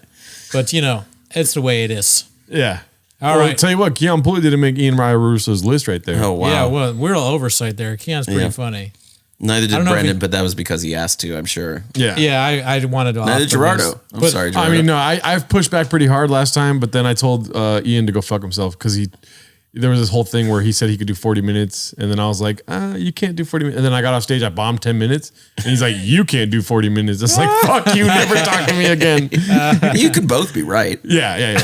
But it's the way it is. Yeah. All right. Tell you what, Keon Pulley didn't make Ian Russo's list right there. Oh, wow. Yeah, well, we're all oversight there. Keon's pretty funny. Neither did don't know if Brendan, but that was because he asked to, I'm sure. Yeah. Yeah, I wanted to. Neither did Gerardo. I'm sorry, Gerardo. I mean, no, I've pushed back pretty hard last time, but then I told Ian to go fuck himself because there was this whole thing where he said he could do 40 minutes. And then I was like, you can't do 40 minutes. And then I got off stage, I bombed 10 minutes. And he's like, you can't do 40 minutes. It's like, fuck you, never talk to me again. You could both be right. Yeah.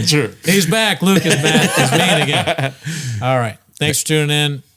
True. He's back. Luke is back. He's mean again. All right. Thanks for tuning in.